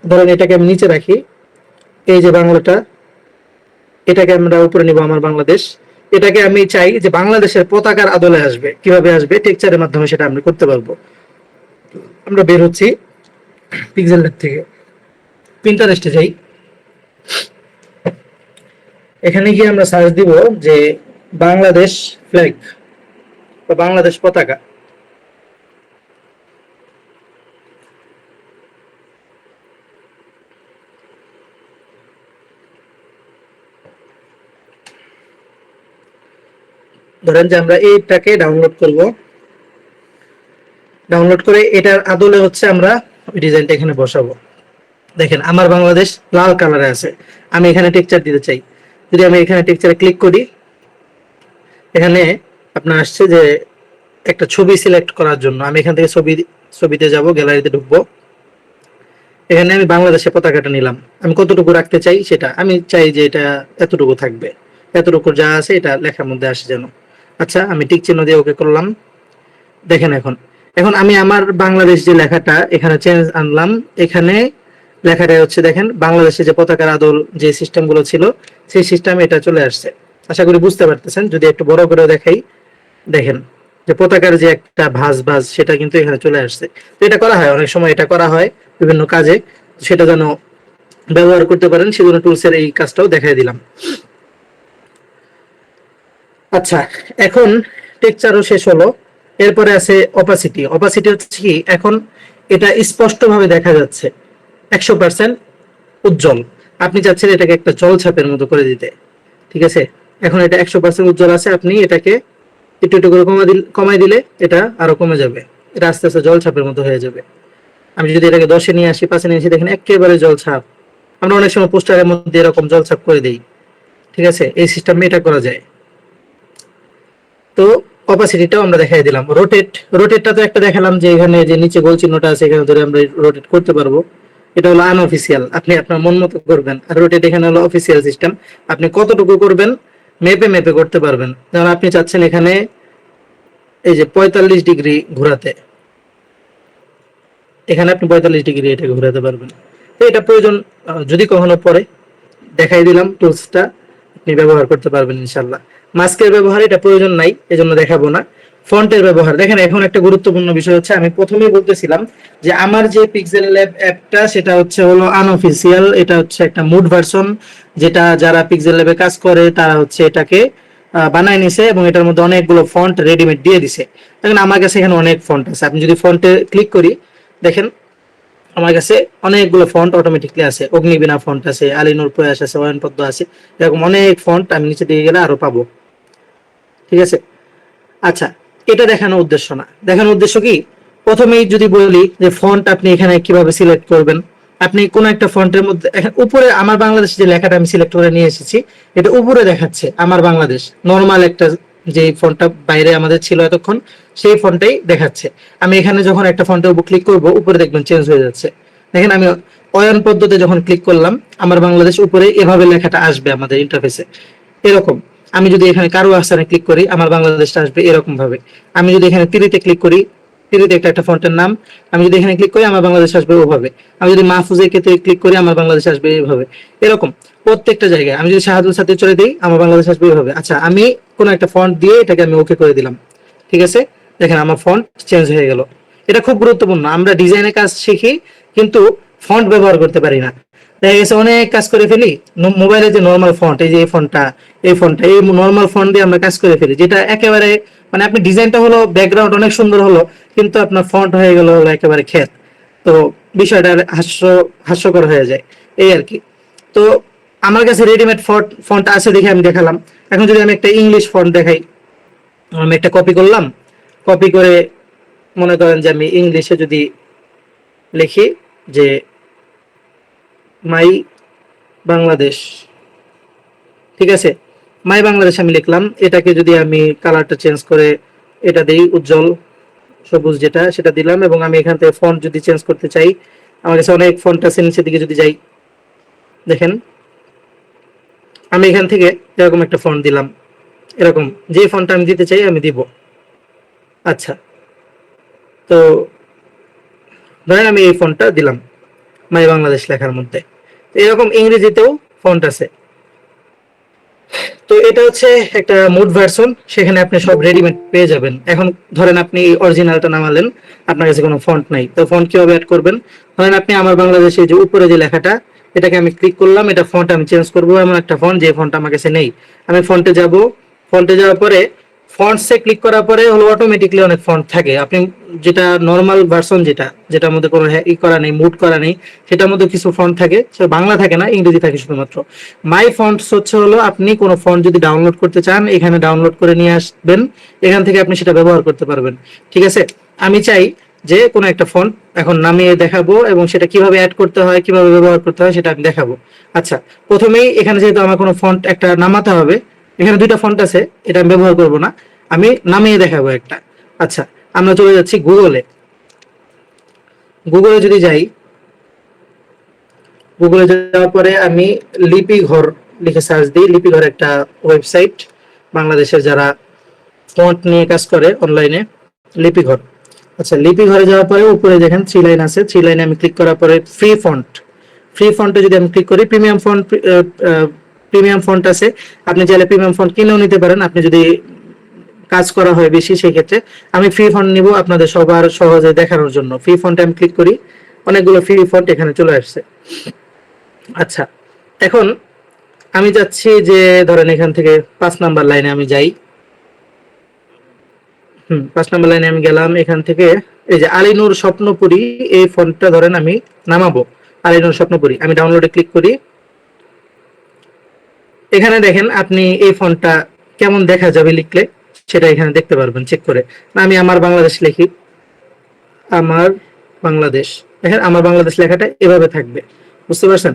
ধরেন এটাকে আমি নিচে রাখি, এই যে বাংলাটা, এটাকে আমরা উপরে নিব আমার বাংলাদেশ। এটাকে আমি চাই যে বাংলাদেশের পতাকার আদলে আসবে। কিভাবে আসবে? টেক্সচারের মাধ্যমে সেটা আমরা করতে পারবো। আমরা বের হচ্ছি পিক্সেল ল্যাব থেকে, পিন্টারেস্টে যাই। এখানে গিয়ে আমরা সার্চ দিব যে বাংলাদেশ ফ্ল্যাগ বা বাংলাদেশ পতাকা। ধরেন যে আমরা এইটাকে ডাউনলোড করব, ডাউনলোড করে এটার আদলে হচ্ছে আমরা ডিজাইনটা এখানে বসাবো। দেখেন আমার বাংলাদেশ লাল কালারে আছে, আমি এখানে টেক্সচার দিতে চাই। যদি আমি এখানে টেক্সচারে ক্লিক করি, এখানে আপনার আসছে যে একটা ছবি সিলেক্ট করার জন্য। আমি এখান থেকে ছবিতে যাব, গ্যালারিতে ঢুকবো। এখানে আমি বাংলাদেশের পতাকাটা নিলাম। আমি কতটুকু রাখতে চাই সেটা আমি চাই যে এটা এতটুকু থাকবে, এতটুকু যা আছে এটা লেখার মধ্যে আসে যেন। আচ্ছা, আমি টিক চিহ্ন দিয়ে ওকে করলাম। দেখেন এখন এখন আমি আমার বাংলাদেশ যে লেখাটা এখানে চেঞ্জ আনলাম, এখানে লেখাটা হচ্ছে দেখেন বাংলাদেশে যে পতাকার আদল যে সিস্টেম গুলো ছিল সেই সিস্টেমে এটা চলে আসছে। আশা করি বুঝতে পারতেছেন। যদি একটু বড় করে দেখাই, দেখেন যে পতাকার যে একটা ভাঁজ সেটা কিন্তু এখানে চলে আসছে। তো এটা করা হয়, অনেক সময় এটা করা হয় বিভিন্ন কাজে। সেটা যেন ব্যবহার করতে পারেন সেজন্য টুলসের এই কাজটাও দেখাই দিলাম। আচ্ছা, এখন টেক্সচারও শেষ হলো। এরপরে আছে অপাসিটি। অপাসিটি হচ্ছে কি, এখন এটা স্পষ্টভাবে দেখা যাচ্ছে, 100% উজ্জ্বল। আপনি চাচ্ছেন এটাকে একটা জলছাপের মতো করে দিতে, ঠিক আছে। এখন এটা 100% উজ্জ্বল আছে, আপনি এটাকে একটু একটু করে কমাই দিলে এটা আরো কমে যাবে। এটা আস্তে আস্তে জলছাপের মতো হয়ে যাবে। আমি যদি এটাকে 10-এ নিয়ে আসি, 5-এ নিয়ে আসি, দেখেন একেবারে জলছাপ। আমরা অনেক সময় পোস্টারের মধ্যে এরকম জলছাপ করে দিই, ঠিক আছে। এই সিস্টেমে এটা করা যায়। তো অপাসিটিটাও আমরা দেখাই দিলাম। রোটেটটা তো একটা দেখালাম যে এখানে যে নিচে গোল চিহ্নটা আছে এখানে ধরে আমরা রোটেট করতে পারবো। এটা হলো আনঅফিসিয়াল, আপনি আপনার মন মতো করবেন। আর রোটেট এখানে হলো অফিসিয়াল সিস্টেম, আপনি কতটুকু করবেন মেপে করতে পারবেন। যেমন আপনি চাচ্ছেন এখানে এই যে 45 ডিগ্রি ঘোরাতে, এখানে আপনি 45 ডিগ্রি এটাকে ঘোরাতে পারবেন। তো এটা প্রয়োজন যদি কখনো পরে দেখাই দিলাম, টুলসটা আপনি ব্যবহার করতে পারবেন ইনশাআল্লাহ। মাস্কের ব্যবহার এটা প্রয়োজন নাই, এজন্য দেখাবো না। ফন্টের ব্যবহার দেখেন, এখন একটা গুরুত্বপূর্ণ বিষয় হচ্ছে, আমি প্রথমেই বলতেছিলাম যে আমার যে পিক্সেল ল্যাব অ্যাপটা সেটা হচ্ছে হলো আনঅফিসিয়াল। এটা হচ্ছে একটা মুড ভার্সন, যেটা যারা পিক্সেল ল্যাবে কাজ করে তারা হচ্ছে এটাকে বানায় নিছে এবং এটার মধ্যে অনেকগুলো ফন্ট রেডিমেড দিয়ে দিছে। দেখেন আমার কাছে এখানে অনেক ফন্ট আছে। আপনি যদি ফন্টে ক্লিক করি, দেখেন আমার কাছে অনেকগুলো ফন্ট অটোমেটিকলি আছে। অগ্নিবীণা ফন্ট আছে, আলিনুর প্রয়াস আছে, অয়ন পদ্ম আছে, এরকম অনেক ফন্ট আমি নিচে দিকে গেলে আরো পাবো, ঠিক আছে। আচ্ছা, এটা দেখানোর উদ্দেশ্য না। দেখানোর উদ্দেশ্য কি, প্রথমেই যদি বলি যে ফন্ট আপনি এখানে কিভাবে সিলেক্ট করবেন। আপনি কোন একটা ফন্টের মধ্যে উপরে আমার বাংলাদেশ যে লেখাটা আমি সিলেক্ট করে নিয়ে এসেছি, এটা উপরে দেখাচ্ছে আমার বাংলাদেশ। নরমাল একটা যে ফন্টটা বাইরে আমাদের ছিল এতক্ষণ, সেই ফন্টটাই দেখাচ্ছে। আমি এখানে যখন একটা ফন্টের উপর ক্লিক করব, উপরে দেখবেন চেঞ্জ হয়ে যাচ্ছে। দেখেন আমি অয়ন পদ্ধতিতে যখন ক্লিক করলাম, আমার বাংলাদেশ উপরে এভাবে লেখাটা আসবে আমাদের ইন্টারফেসে, এরকম। আমি যদি এখানে কারো আহসানে ক্লিক করি, আমার বাংলাদেশটা আসবে এরকম ভাবে। আমি যদি এখানে তিরিতে ক্লিক করি, প্রতিটি একটা ফন্টের নাম। আমি যদি এখানে ক্লিক করি আমার বাংলাদেশ আসবে ওভাবে। আমি যদি মাহফুজের ক্ষেত্রে ক্লিক করি আমার বাংলাদেশ আসবে এইভাবে। এরকম প্রত্যেকটা জায়গায় আমি যদি শাহাদুল সাথে চলে দিই আমার বাংলাদেশ আসবে এইভাবে। আচ্ছা, আমি কোন একটা ফন্ট দিয়ে এটাকে আমি ওকে করে দিলাম, ঠিক আছে? দেখেন আমার ফন্ট চেঞ্জ হয়ে গেল। এটা খুব গুরুত্বপূর্ণ। আমরা ডিজাইনের কাজ শিখি কিন্তু ফন্ট ব্যবহার করতে পারি না। দেখা গেছে অনেক কাজ করে ফেলি মোবাইলে, যে নর্মাল ফন্ট, এই যে এই নর্মাল ফন্ট দিয়ে আমরা কাজ করে ফেলি, যেটা একেবারে মানে আপনি ডিজাইনটা হলো ব্যাকগ্রাউন্ড অনেক সুন্দর হলো কিন্তু আপনার ফন্ট হয়ে গেল হলো একেবারে খেত। তো বিষয়টা হাস্যকর হয়ে যায়, এই আর কি। তো আমার কাছে রেডিমেড ফন্ট আছে দেখে আমি দেখালাম। এখন যদি আমি একটা ইংলিশ ফন্ট দেখাই, আমি একটা কপি করলাম, কপি করে মনে করেন যে আমি ইংলিশে যদি লিখি যে মাই বাংলাদেশ, ঠিক আছে? মাই বাংলাদেশ আমি লিখলাম। এটাকে যদি আমি কালারটা চেঞ্জ করে এটা দেই উজ্জ্বল সবুজ, যেটা সেটা দিলাম, এবং আমি এখান থেকে ফন্ট যদি চেঞ্জ করতে চাই, আমার কাছে অনেক ফন্ট আছে। নিচের দিকে যদি যাই দেখেন আমি এখান থেকে এরকম একটা ফন্ট দিলাম, এরকম যে ফন্টটা আমি দিতে চাই আমি দিব। আচ্ছা, তো ধরেন আমি এই ফন্টটা দিলাম মাই বাংলাদেশ লেখার মধ্যে। এরকম ইংরেজিতেও ফন্ট আছে। তো এটা হচ্ছে একটা মুড ভার্সন, সেখানে আপনি সব রেডিমেড পেয়ে যাবেন। এখন ধরেন আপনি অরিজিনালটা নামালেন, আপনার কাছে কোনো ফন্ট নাই, তো ফন্ট কিভাবে অ্যাড করবেন? ধরেন আপনি আমার বাংলাদেশে যে উপরে যে লেখাটা, এটাকে আমি ক্লিক করলাম, এটা ফন্ট আমি চেঞ্জ করবো, এমন একটা ফন্ট যে ফন্ট আমার কাছে নেই। আমি ফন্টে যাব, ফন্টে যাওয়ার পরে ফন্টসে ক্লিক করার পরে হলো অটোমেটিকলি অনেক ফন্ট থাকে। আপনি যেটা নরমাল ভার্সন, যেটার মধ্যে কোনো ই করা নেই, মুড করা নেই, সেটার মধ্যে কিছু ফন্ট থাকে, সেটা বাংলা থাকে না, ইংরেজি থাকে শুধুমাত্র। মাই ফন্টস হচ্ছে হলো আপনি কোনো ফন্ট যদি ডাউনলোড করতে চান এখানে ডাউনলোড করে নিয়ে আসবেন, এখান থেকে আপনি সেটা ব্যবহার করতে পারবেন, ঠিক আছে? আমি চাই যে কোনো একটা ফন্ট এখন নামিয়ে দেখাবো এবং সেটা কিভাবে অ্যাড করতে হয়, কিভাবে ব্যবহার করতে হয় সেটা আমি দেখাবো। আচ্ছা, প্রথমেই এখানে যেহেতু আমার কোনো ফন্ট একটা নামাতে হবে, এখানে দুইটা ফন্ট আছে, এটা আমি ব্যবহার করব না, আমি নামিয়ে দেখাবো একটা। আচ্ছা, আমরা চলে যাচ্ছি গুগলে। গুগলে যদি যাই, গুগলে যাওয়ার পরে আমি লিপি ঘর লিখে সার্চ দিই। লিপি ঘর একটা ওয়েবসাইট, বাংলাদেশের যারা ফন্ট নিয়ে কাজ করে অনলাইনে, লিপি ঘর। আচ্ছা, লিপি ঘরে যাওয়ার পরে উপরে দেখেন 3 লাইন আছে, 3 লাইনে আমি ক্লিক করার পরে ফ্রি ফন্টে যদি আমি ক্লিক করি, প্রিমিয়াম ফন্ট আছে, আপনি চাইলে প্রিমিয়াম ফন্ট কিনেও নিতে পারেন। আপনি যদি কাজ করা হয় বেশি সেই ক্ষেত্রে আমি ফ্রি ফন্ট নিব আপনাদের সবার সহজে দেখানোর জন্য। ফ্রি ফন্টে আমি ক্লিক করি, অনেকগুলো ফ্রি ফন্ট এখানে চলে আসছে। আচ্ছা, এখন আমি যাচ্ছি যে ধরেন এখান থেকে 5 নাম্বার লাইনে আমি যাই। 5 নাম্বার লাইনে আমি গেলাম, এখান থেকে এই যে আলিনুর স্বপ্নপুরী, এই ফন্টটা ধরেন আমি নামাবো। আলিনুর স্বপ্নপুরী আমি ডাউনলোডে ক্লিক করি। এখানে দেখেন আপনি এই ফন্টটা কেমন দেখা যাবে লিখলে সেটা এখানে দেখতে পারবেন চেক করে। আমি আমার বাংলাদেশ লিখি, আমার বাংলাদেশ, দেখেন আমার বাংলাদেশ লেখাটা এভাবে থাকবে, বুঝতে পারছেন?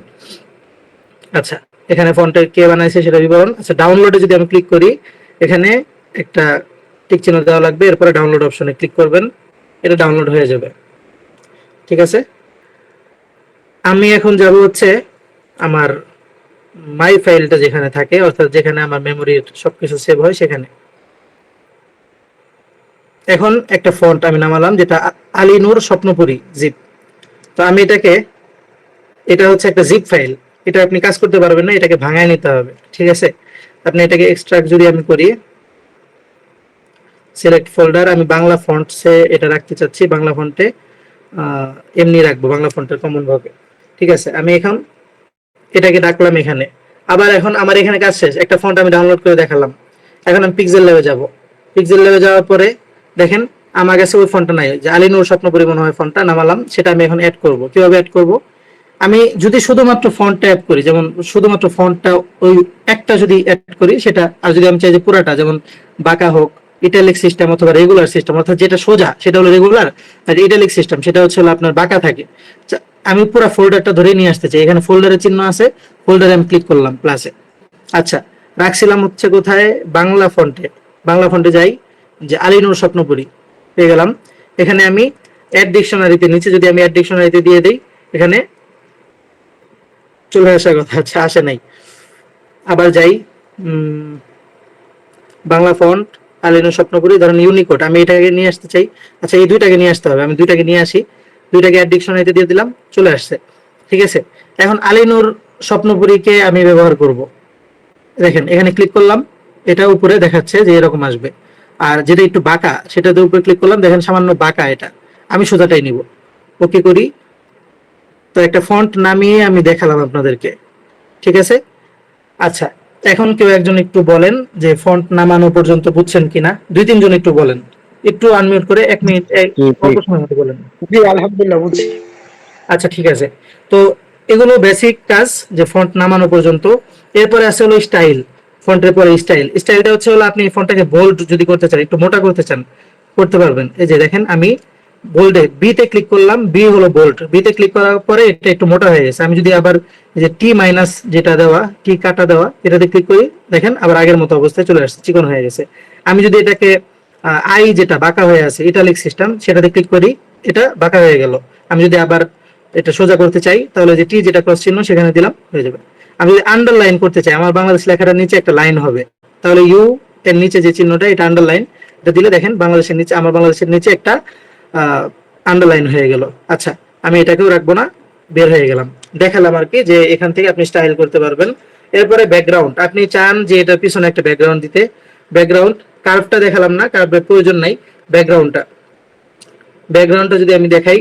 আচ্ছা, এখানে ফন্টে কে বানাইছে সেটা বিবরণ। আচ্ছা, ডাউনলোডে যদি আমি ক্লিক করি, এখানে একটা টিক চিহ্ন দেওয়া লাগবে, এরপরে ডাউনলোড অপশনে ক্লিক করবেন, এটা ডাউনলোড হয়ে যাবে, ঠিক আছে? আমি এখন যাব হচ্ছে আমার মাই ফাইলটা যেখানে থাকে, অর্থাৎ যেখানে আমার মেমোরির সবকিছু সেভ হয় সেখানে। এখন একটা ফন্ট আমি নামালাম, যেটা আলিনুর স্বপ্নপুরী জিপ। তো আমি এটা হচ্ছে একটা জিপ ফাইল, এটা আপনি কাজ করতে পারবেন না, এটাকে ভাঙায় নিতে হবে, ঠিক আছে? আপনি এটাকে এক্সট্রাক্ট যদি আমি করি, সিলেক্ট ফোল্ডার, আমি বাংলা ফন্টসে এটা রাখতে চাচ্ছি, বাংলা ফন্টে এমনি রাখবো, বাংলা ফন্টের কমন ভাবে, ঠিক আছে? আমি এখন এটাকে ডাকলাম এখানে। আবার এখন আমার এখানে কাজ শেষ, একটা ফন্ট আমি ডাউনলোড করে দেখালাম। এখন আমি পিক্সেল ল্যাবে যাব। পিক্সেল ল্যাবে যাওয়ার পরে দেখেন আমার কাছে ওই ফন্টটা নাই, যে আলিনুর স্বপ্নপুরী মনে হয় ফন্টটা নামালাম, সেটা আমি এখন অ্যাড করব। কিভাবে অ্যাড করব? আমি যদি শুধুমাত্র ফন্টটা অ্যাড করি, যেমন শুধুমাত্র ফন্টটা ওই একটা যদি অ্যাড করি সেটা, আর যদি আমি চাই যে পুরাটা, যেমন বাঁকা হোক, ইটালিক সিস্টেম অথবা রেগুলার সিস্টেম, অর্থাৎ যেটা সোজা সেটা হলো রেগুলার, আর ইটালিক সিস্টেম সেটা হচ্ছে হলো আপনার বাঁকা থাকে। আমি পুরো ফোল্ডারটা ধরে নিয়ে আসতে চাই, এখানে ফোল্ডারের চিহ্ন আছে, ফোল্ডারে আমি ক্লিক করলাম প্লাসে। আচ্ছা, রাখছিলাম হচ্ছে কোথায়? বাংলা ফন্টে। বাংলা ফন্টে যাই, যে আলিনুর স্বপ্নপুরী পেয়ে গেলাম। এখানে আমি অ্যাড ডিকশনারিতে, নিচে যদি আমি অ্যাড ডিকশনারিতে দিয়ে দেই, এখানে চলে আসার কথা, আচ্ছা আসে নাই। আবার যাই, বাংলা ফন্ট আলিনো স্বপ্নপুরী, ধরেন ইউনিকোড, আমি এটাকে নিয়ে আসতে চাই। আচ্ছা, এই দুইটাকে নিয়ে আসতে হবে, আমি দুইটাকে নিয়ে আসি, দুইটাকে অ্যাড ডিকশনারিতে দিয়ে দিলাম, চলে আসছে। ঠিক আছে, এখন আলিনুর স্বপ্নপুরীকে আমি ব্যবহার করব। দেখেন এখানে ক্লিক করলাম, এটা উপরে দেখাচ্ছে যে এরকম আসবে। আর যেটা একটু বাঁকা সেটাতে উপরে ক্লিক করলাম, দেখেন সামান্য বাঁকা, এটা আমি সোজাটাই নিব। ওকে করি। তো একটা ফন্ট নামিয়ে আমি দেখালাম আপনাদেরকে। ঠিক আছে। আচ্ছা, এখন কেউ একজন একটু বলেন যে ফন্ট নামানো পর্যন্ত বুঝছেন কিনা, দুই তিনজন একটু বলেন, একটু আনমিউট করে 1 মিনিট জি জি। অল্প সময় মতো বলেন। জি আলহামদুলিল্লাহ বুঝছি। আচ্ছা ঠিক আছে। তো এগুলো বেসিক কাজ, যে ফন্ট নামানো পর্যন্ত। এরপরে আছে হলো স্টাইল। ফন্টের পরে স্টাইল, স্টাইলটা হচ্ছে হলো আপনি ফন্টটাকে বোল্ড যদি করতে চান, একটু মোটা করতে চান, করতে পারবেন। এই যে দেখেন আমি বোল্ডে বি তে ক্লিক করলাম, বি হলো বোল্ড, বি তে ক্লিক করার পরে এটা একটু মোটা হয়ে গেছে। আমি যদি আবার এই যে টি মাইনাস যেটা দেওয়া, টি কাটা দেওয়া, এটাতে ক্লিক করি, দেখেন আবার আগের মতো অবস্থায় চলে আসছে, চিকন হয়ে গেছে। আমি যদি এটাকে আই যেটা বাঁকা হয়ে আছে ইটালিক সিস্টেম, সেটাতে ক্লিক করি, এটা বাঁকা হয়ে গেল। আমি যদি আবার এটা সোজা করতে চাই, তাহলে যে টি যেটা ক্রস চিহ্ন সেখানে দিলাম, হয়ে যাবে। আমি যদি আন্ডারলাইন করতে চাই, আমার বাংলাদেশ লেখাটার নিচে একটা লাইন হবে, তাহলে ইউ এর নিচে যে চিহ্নটা, এটা আন্ডারলাইন, এটা দিলে দেখেন বাংলাদেশের নিচে, আমার বাংলাদেশের নিচে একটা আন্ডারলাইন হয়ে গেল। আচ্ছা, আমি এটাকেও রাখবো না, বের হয়ে গেলাম। দেখালাম আর কি যে এখান থেকে আপনি স্টাইল করতে পারবেন। এরপরে ব্যাকগ্রাউন্ড, আপনি চান যে এটা পিছনে একটা ব্যাকগ্রাউন্ড দিতে, ব্যাকগ্রাউন্ড কার্ভটা দেখালাম না, কার্ভের প্রয়োজন নাই। ব্যাকগ্রাউন্ডটা ব্যাকগ্রাউন্ডটা যদি আমি দেখাই,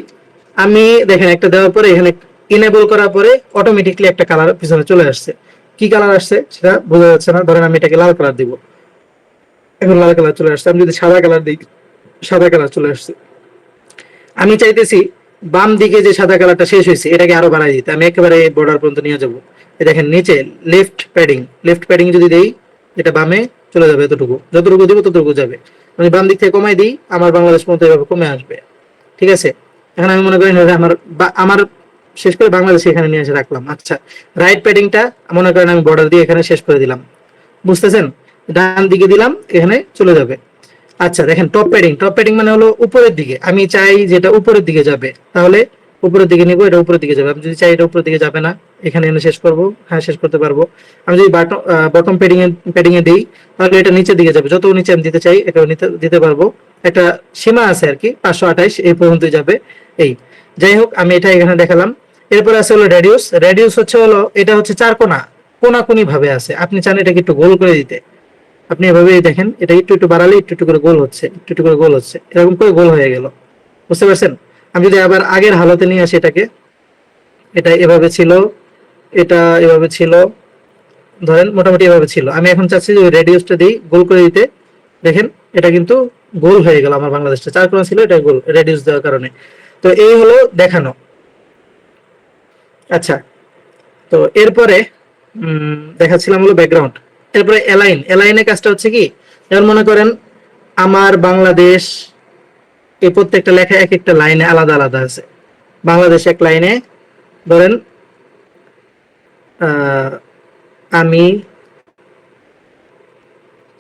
আমি দেখেন একটা দেওয়ার পরে এখানে ইনেবল করার পরে অটোমেটিকলি একটা কালার পিছনে চলে আসছে। কি কালার আসছে সেটা বোঝা যাচ্ছে না, ধরেন আমি এটাকে লাল কালার দিব, এখন লাল কালার চলে আসছে। আমি যদি সাদা কালার দিই, সাদা কালার চলে আসছে। আমি চাইতেছি বাম দিকে যে সাদা কালারটা শেষ হয়েছে এটাকে আরো বাড়াই দিতে, আমি একেবারে বর্ডার পর্যন্ত নিয়ে যাবো। দেখেন নিচে লেফট প্যাডিং, লেফট প্যাডিং যদি দেই, এটা বামে চলে যাবে, এতটুকু, যতটুকু দিব ততটুকু যাবে। আমি বাম দিক থেকে কমাই দিই, আমার বাংলাদেশ মতো এভাবে কমে আসবে। ঠিক আছে, এখন আমি মনে করি আমার আমার শেষ করে বাংলাদেশ এখানে নিয়ে এসে রাখলাম। আচ্ছা, রাইট প্যাডিংটা মনে করেন আমি বর্ডার দিয়ে এখানে শেষ করে দিলাম, বুঝতেছেন? ডান দিকে দিলাম, এখানে চলে যাবে। আচ্ছা দেখেন টপ প্যাডিং, টপ প্যাডিং মানে হলো উপরের দিকে, আমি চাই যেটা উপরের দিকে যাবে, তাহলে উপরের দিকে নিব, এটা উপরের দিকে যাবে। আমি যদি চাই এটা উপরের দিকে যাবে না, এখানে এনে শেষ করব, হ্যাঁ শেষ করতে পারবো। আমি যদি বটম প্যাডিং এ দিই, তাহলে এটা নিচের দিকে যাবে, যত নিচে আমি দিতে চাই এটাও দিতে পারবো। একটা সীমা আছে আর কি, 528 এই পর্যন্ত যাবে। এই যাই হোক, আমি এটা এখানে দেখালাম। এরপরে আছে হলো রেডিউস, রেডিউস হচ্ছে হলো এটা হচ্ছে চার কোণা, কোনাকুনি ভাবে আছে, আপনি চান এটাকে একটু গোল করে দিতে, আপনি এভাবে দেখেন, এটা একটু একটু বাড়ালে একটু একটু করে গোল হচ্ছে, একটু একটু করে গোল হচ্ছে, এরকম করে গোল হয়ে গেল, বুঝতে পারছেন? আমি যদি আবার আগের হালতে নিয়ে আসি এটাকে, এটা এভাবে ছিল, এটা এভাবে ছিল, ধরেন মোটামুটি এভাবে ছিল, আমি এখন চাচ্ছি যে রেডিউসটা দিই, গোল করে দিতে। দেখেন এটা কিন্তু গোল হয়ে গেল, আমার বাংলাদেশটা চার কোণা ছিল, এটা গোল রেডিউস দেওয়ার কারণে। তো এই হলো দেখানো। আচ্ছা, তো এরপরে দেখাচ্ছিলাম হলো ব্যাকগ্রাউন্ড। এরপরে অ্যালাইন, অ্যালাইনের কাজটা হচ্ছে কি, যেমন মনে করেন আমার বাংলাদেশ, এই প্রত্যেকটা লেখা এক একটা লাইনে আলাদা আলাদা আছে। বাংলাদেশ এক লাইনে, ধরেন আমি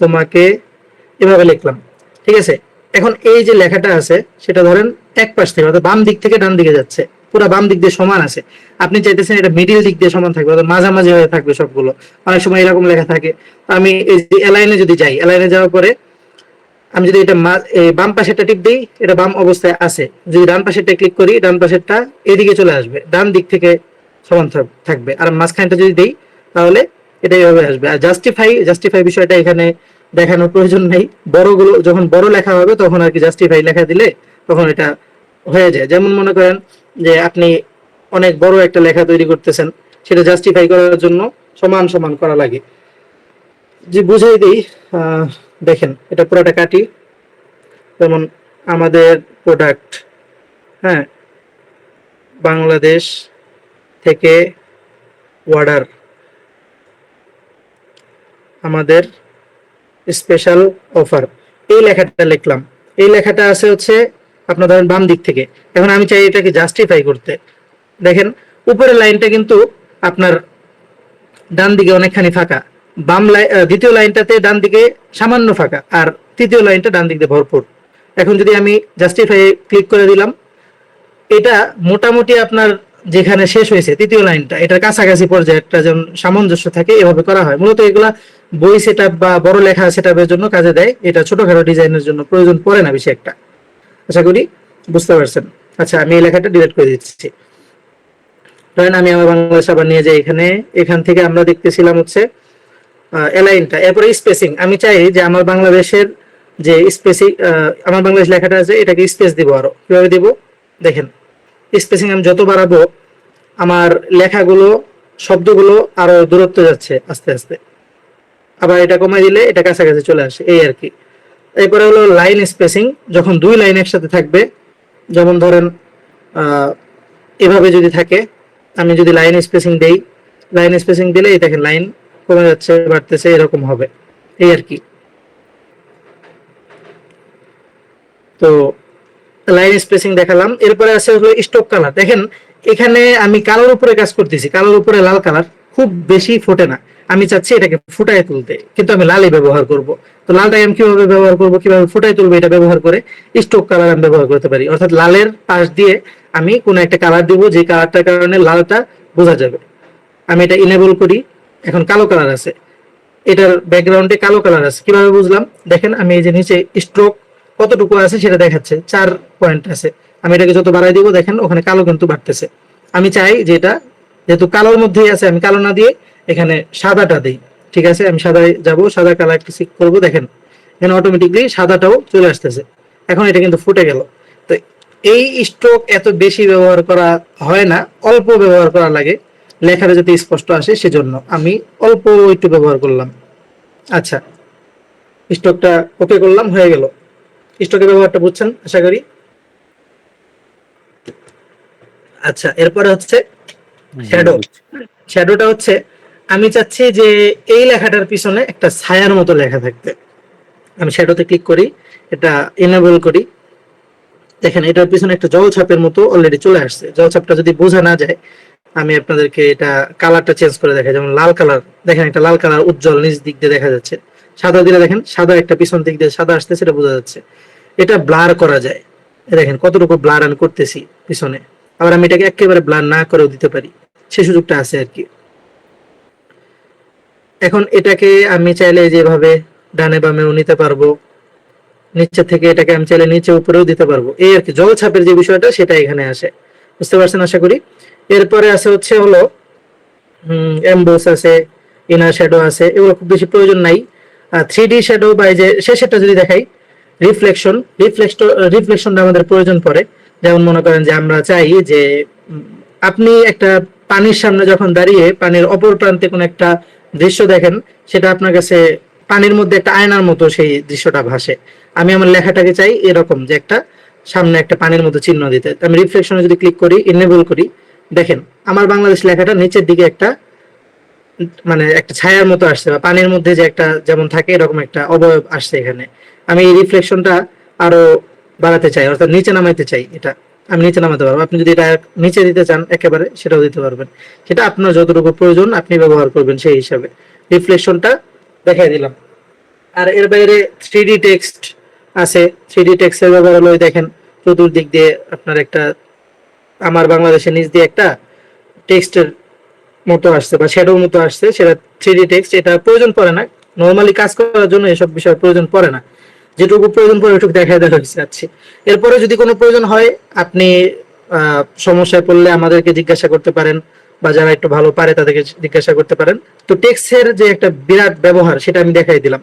তোমাকে এভাবে লিখলাম। ঠিক আছে, এখন এই যে লেখাটা আছে সেটা ধরেন এক পাশ থেকে, অর্থাৎ বাম দিক থেকে ডান দিকে যাচ্ছে, পুরো বাম দিক দিয়ে সমান আছে। আপনি চাইতেছেন এটা মিডিল দিক দিয়ে সমান থাকবে, অর্থাৎ মাঝামাঝি হয়ে থাকবে সবগুলো। অনেক সময় এরকম লেখা থাকে। আমি এই যে অ্যালাইনে যদি যাই, অ্যালাইনে যাওয়ার পরে আমি যদি এটা বাম পাশেরটা টিপ দিই, এটা বাম অবস্থায় আছে। যদি ডান পাশেরটা ক্লিক করি, ডান পাশেরটা এদিকে চলে আসবে, ডান দিক থেকে সমান থাকবে। আর মাঝখানটা যদি দেই, তাহলে এটা এইভাবে আসবে। আর জাস্টিফাই, জাস্টিফাই বিষয়টা এখানে দেখানোর প্রয়োজন নেই। বড়গুলো যখন বড় লেখা হবে তখন আর কি জাস্টিফাই লেখা দিলে তখন এটা হয়ে যায়। যেমন মনে করেন যে আপনি অনেক বড় একটা লেখা তৈরি করতেছেন, সেটা জাস্টিফাই করার জন্য সমান সমান করা লাগে। যে বুঝাই দিই, দেখেন এটা পুরোটা কাটি, যেমন আমাদের প্রোডাক্ট, হ্যাঁ, বাংলাদেশ থেকে অর্ডার, আমাদের স্পেশাল অফার, এই লেখাটা লিখলাম। এই লেখাটা আছে হচ্ছে আপনার ধরেন বাম দিক থেকে। এখন আমি চাই এটাকে জাস্টিফাই করতে, দেখেন উপরের লাইনটা কিন্তু আপনার ডান দিকে অনেকখানি ফাঁকা, দ্বিতীয় লাইনটাতে ডান দিকে সামান্য ফাঁকা, আর তৃতীয় লাইনটা ডান দিক দিয়ে ভরপুর। এখন যদি আমি জাস্টিফাই ক্লিক করে দিলাম, এটা মোটামুটি আপনার যেখানে শেষ হয়েছে তৃতীয় লাইনটা, এটার কাছাকাছি পর্যায়ে একটা যেমন সামঞ্জস্য থাকে, এভাবে করা হয়। মূলত এগুলা বই সেটআপ বা বড় লেখা সেটআপের জন্য কাজে দেয়, এটা ছোটখাটো ডিজাইনের জন্য প্রয়োজন পড়ে না বেশি একটা। আশা করি বুঝতে পারছেন। আচ্ছা, আমি এই লেখাটা ডিলিট করে দিচ্ছি। ধরেন আমি আমার বাংলাদেশ আবার নিয়ে যাই, এখান থেকে আমরা দেখতেছিলাম হচ্ছে অ্যালাইনটা, এরপরে স্পেসিং। আমি চাই যে আমার বাংলাদেশের যে স্পেসিং, আমার বাংলাদেশ লেখাটা আছে এটাকে স্পেস দিব। আরো কিভাবে দিব দেখেন, স্পেসিং আমি যত বাড়াবো আমার লেখাগুলো, শব্দগুলো আরো দূরত্ব যাচ্ছে আস্তে আস্তে। আবার এটা কমাই দিলে এটা কাছাকাছি চলে আসে, এই আর কি। এরপরে হলো লাইন স্পেসিং, যখন দুই লাইন একসাথে থাকবে, যেমন ধরেন এভাবে যদি থাকে, আমি যদি লাইন স্পেসিং দেই, লাইন স্পেসিং দিলে এই দেখেন লাইন কমে যাচ্ছে বাড়তেছে, এরকম হবে, এই আর কি। তো লাইন স্পেসিং দেখালাম। এরপরে আছে হলো স্টক কালার। দেখেন এখানে আমি কালোর উপরে কাজ করতেছি, কালোর উপরে লাল কালার খুব বেশি ফোটে না, আমি চাচ্ছি এটাকে ফুটায় তুলতে, কিন্তু আমি লালই ব্যবহার করব। তো লালটাকে আমি কিভাবে ব্যবহার করব, কিভাবে ফুটায় তুলবো, এটা ব্যবহার করে স্টক কালার আমি ব্যবহার করতে পারি। অর্থাৎ লালের পাশ দিয়ে আমি কোনো একটা কালার দিব, যে কালারটার কারণে লালটা বোঝা যাবে। আমি এটা ইনেবল করি, এখন কালো কালার আছে, এটার ব্যাকগ্রাউন্ডে কালো কালার আছে। কিভাবে বুঝলাম দেখেন, আমি এই যে নিচে স্ট্রোক কতটুকু আছে সেটা দেখাচ্ছে, 4 পয়েন্ট আছে। আমি এটাকে যত বাড়াই দিব দেখেন ওখানে কালো কিন্তু বাড়তেছে। আমি চাই যে এটা যেহেতু কালোর মধ্যেই আছে, আমি কালো না দিয়ে এখানে সাদাটা দিই। ঠিক আছে, আমি সাদায় যাব, সাদা কালার ক্লিক করব, দেখেন এখানে অটোমেটিকলি সাদাটাও চলে আসতেছে। এখন এটা কিন্তু ফুটে গেল। তো এই স্ট্রোক এত বেশি ব্যবহার করা হয় না, অল্প ব্যবহার করা লাগে, লেখাটা যাতে স্পষ্ট আসে সেজন্য আমি অল্প একটু ব্যবহার করলাম। আচ্ছা, স্ট্রোকটা ওকে করলাম, হয়ে গেল। স্ট্রোকের ব্যবহারটা বুঝছেন আশা করি। আচ্ছা, এরপরে হচ্ছে শ্যাডো। শ্যাডোটা হচ্ছে আমি চাচ্ছি যে এই লেখাটার পিছনে একটা ছায়ার মতো লেখা থাকতে। আমি শ্যাডোতে ক্লিক করি, এটা এনেবল করি, দেখেন এটার পিছনে একটা জলছাপের মতো অলরেডি চলে আসছে। জলছাপটা যদি বোঝা না যায় আমি আপনাদেরকে এটা কালারটা চেঞ্জ করে দেখাই। যেমন লাল কালার, দেখেন একটা লাল কালার উজ্জ্বল নিচ দিক দিয়ে দেখা যাচ্ছে। সাদা দিলে দেখেন সাদা একটা পিছন দিক দিয়ে সাদা আসছে, সেটা বোঝা যাচ্ছে। এটা ব্লার করা যায়, দেখেন কতটুকু ব্লার আমি করতেছি পিছনে। আবার আমি এটাকে একেবারে ব্লার না করেও দিতে পারি, সে সুযোগটা আছে আর কি। এখন এটাকে আমি চাইলে যেভাবে ডানে বামেও নিতে পারবো, নিচে থেকে এটাকে আমি চাইলে নিচে উপরেও দিতে পারবো, এই আর কি। জলছাপের যে বিষয়টা সেটা এখানে আসে, বুঝতে পারছেন আশা করি। এরপরে আছে হচ্ছে হলো এমবোস আছে, ইনার শ্যাডো আছে, এগুলো খুব বেশি প্রয়োজন নাই। 3D শ্যাডো বা এই যে শেষেরটা যদি দেখাই, রিফ্লেকশনটা আমাদের প্রয়োজন পড়ে। যেমন মনে করেন যে আমরা চাই যে আপনি একটা পানির সামনে যখন দাঁড়িয়ে পানির অপর প্রান্তে কোন একটা দৃশ্য দেখেন, সেটা আপনার কাছে পানির মধ্যে একটা আয়নার মতো সেই দৃশ্যটা ভাসে। আমি আমার লেখাটাকে চাই এরকম, যে একটা সামনে একটা পানির মতো চিহ্ন দিতে। আমি রিফ্লেকশনে যদি ক্লিক করি, ইনেবল করি, দেখেন আমার বাংলাদেশ লেখাটা নিচের দিকে একটা মানে একটা ছায়ার মতো আসছে, বা পানির মধ্যে যে একটা যেমন থাকে এরকম একটা অবয়ব আসছে এখানে। আমি এই রিফ্লেকশনটা আরো বাড়াতে চাই, অর্থাৎ নিচে নামাইতে চাই, এটা আমি নিচে নামাতে পারবো। আপনি যদি এটা নিচে দিতে চান একেবারে, সেটাও দিতে পারবেন। সেটা আপনার যতটুকু প্রয়োজন আপনি ব্যবহার করবেন সেই হিসাবে। রিফ্লেকশনটা দেখাই দিলাম। আর এর বাইরে 3D টেক্সট আছে। 3D টেক্সটের ব্যবহার হলো দেখেন চতুর্দিক দিয়ে আপনার একটা আমার বাংলাদেশের নিচ দিয়ে একটা টেক্সটের মতো আসছে বা শ্যাডোর মতো আসছে, সেটা 3D টেক্সট। এটা প্রয়োজন পড়ে না, নরমালি কাজ করার জন্য এসব বিষয় প্রয়োজন পড়ে না। যেটুকু প্রয়োজন পড়ে ওটুকু দেখাই যাচ্ছে। এরপরে যদি কোনো প্রয়োজন হয় আপনি সমস্যায় পড়লে আমাদেরকে জিজ্ঞাসা করতে পারেন, বা যারা একটু ভালো পারে তাদেরকে জিজ্ঞাসা করতে পারেন। তো টেক্সটের যে একটা বিরাট ব্যবহার সেটা আমি দেখাই দিলাম।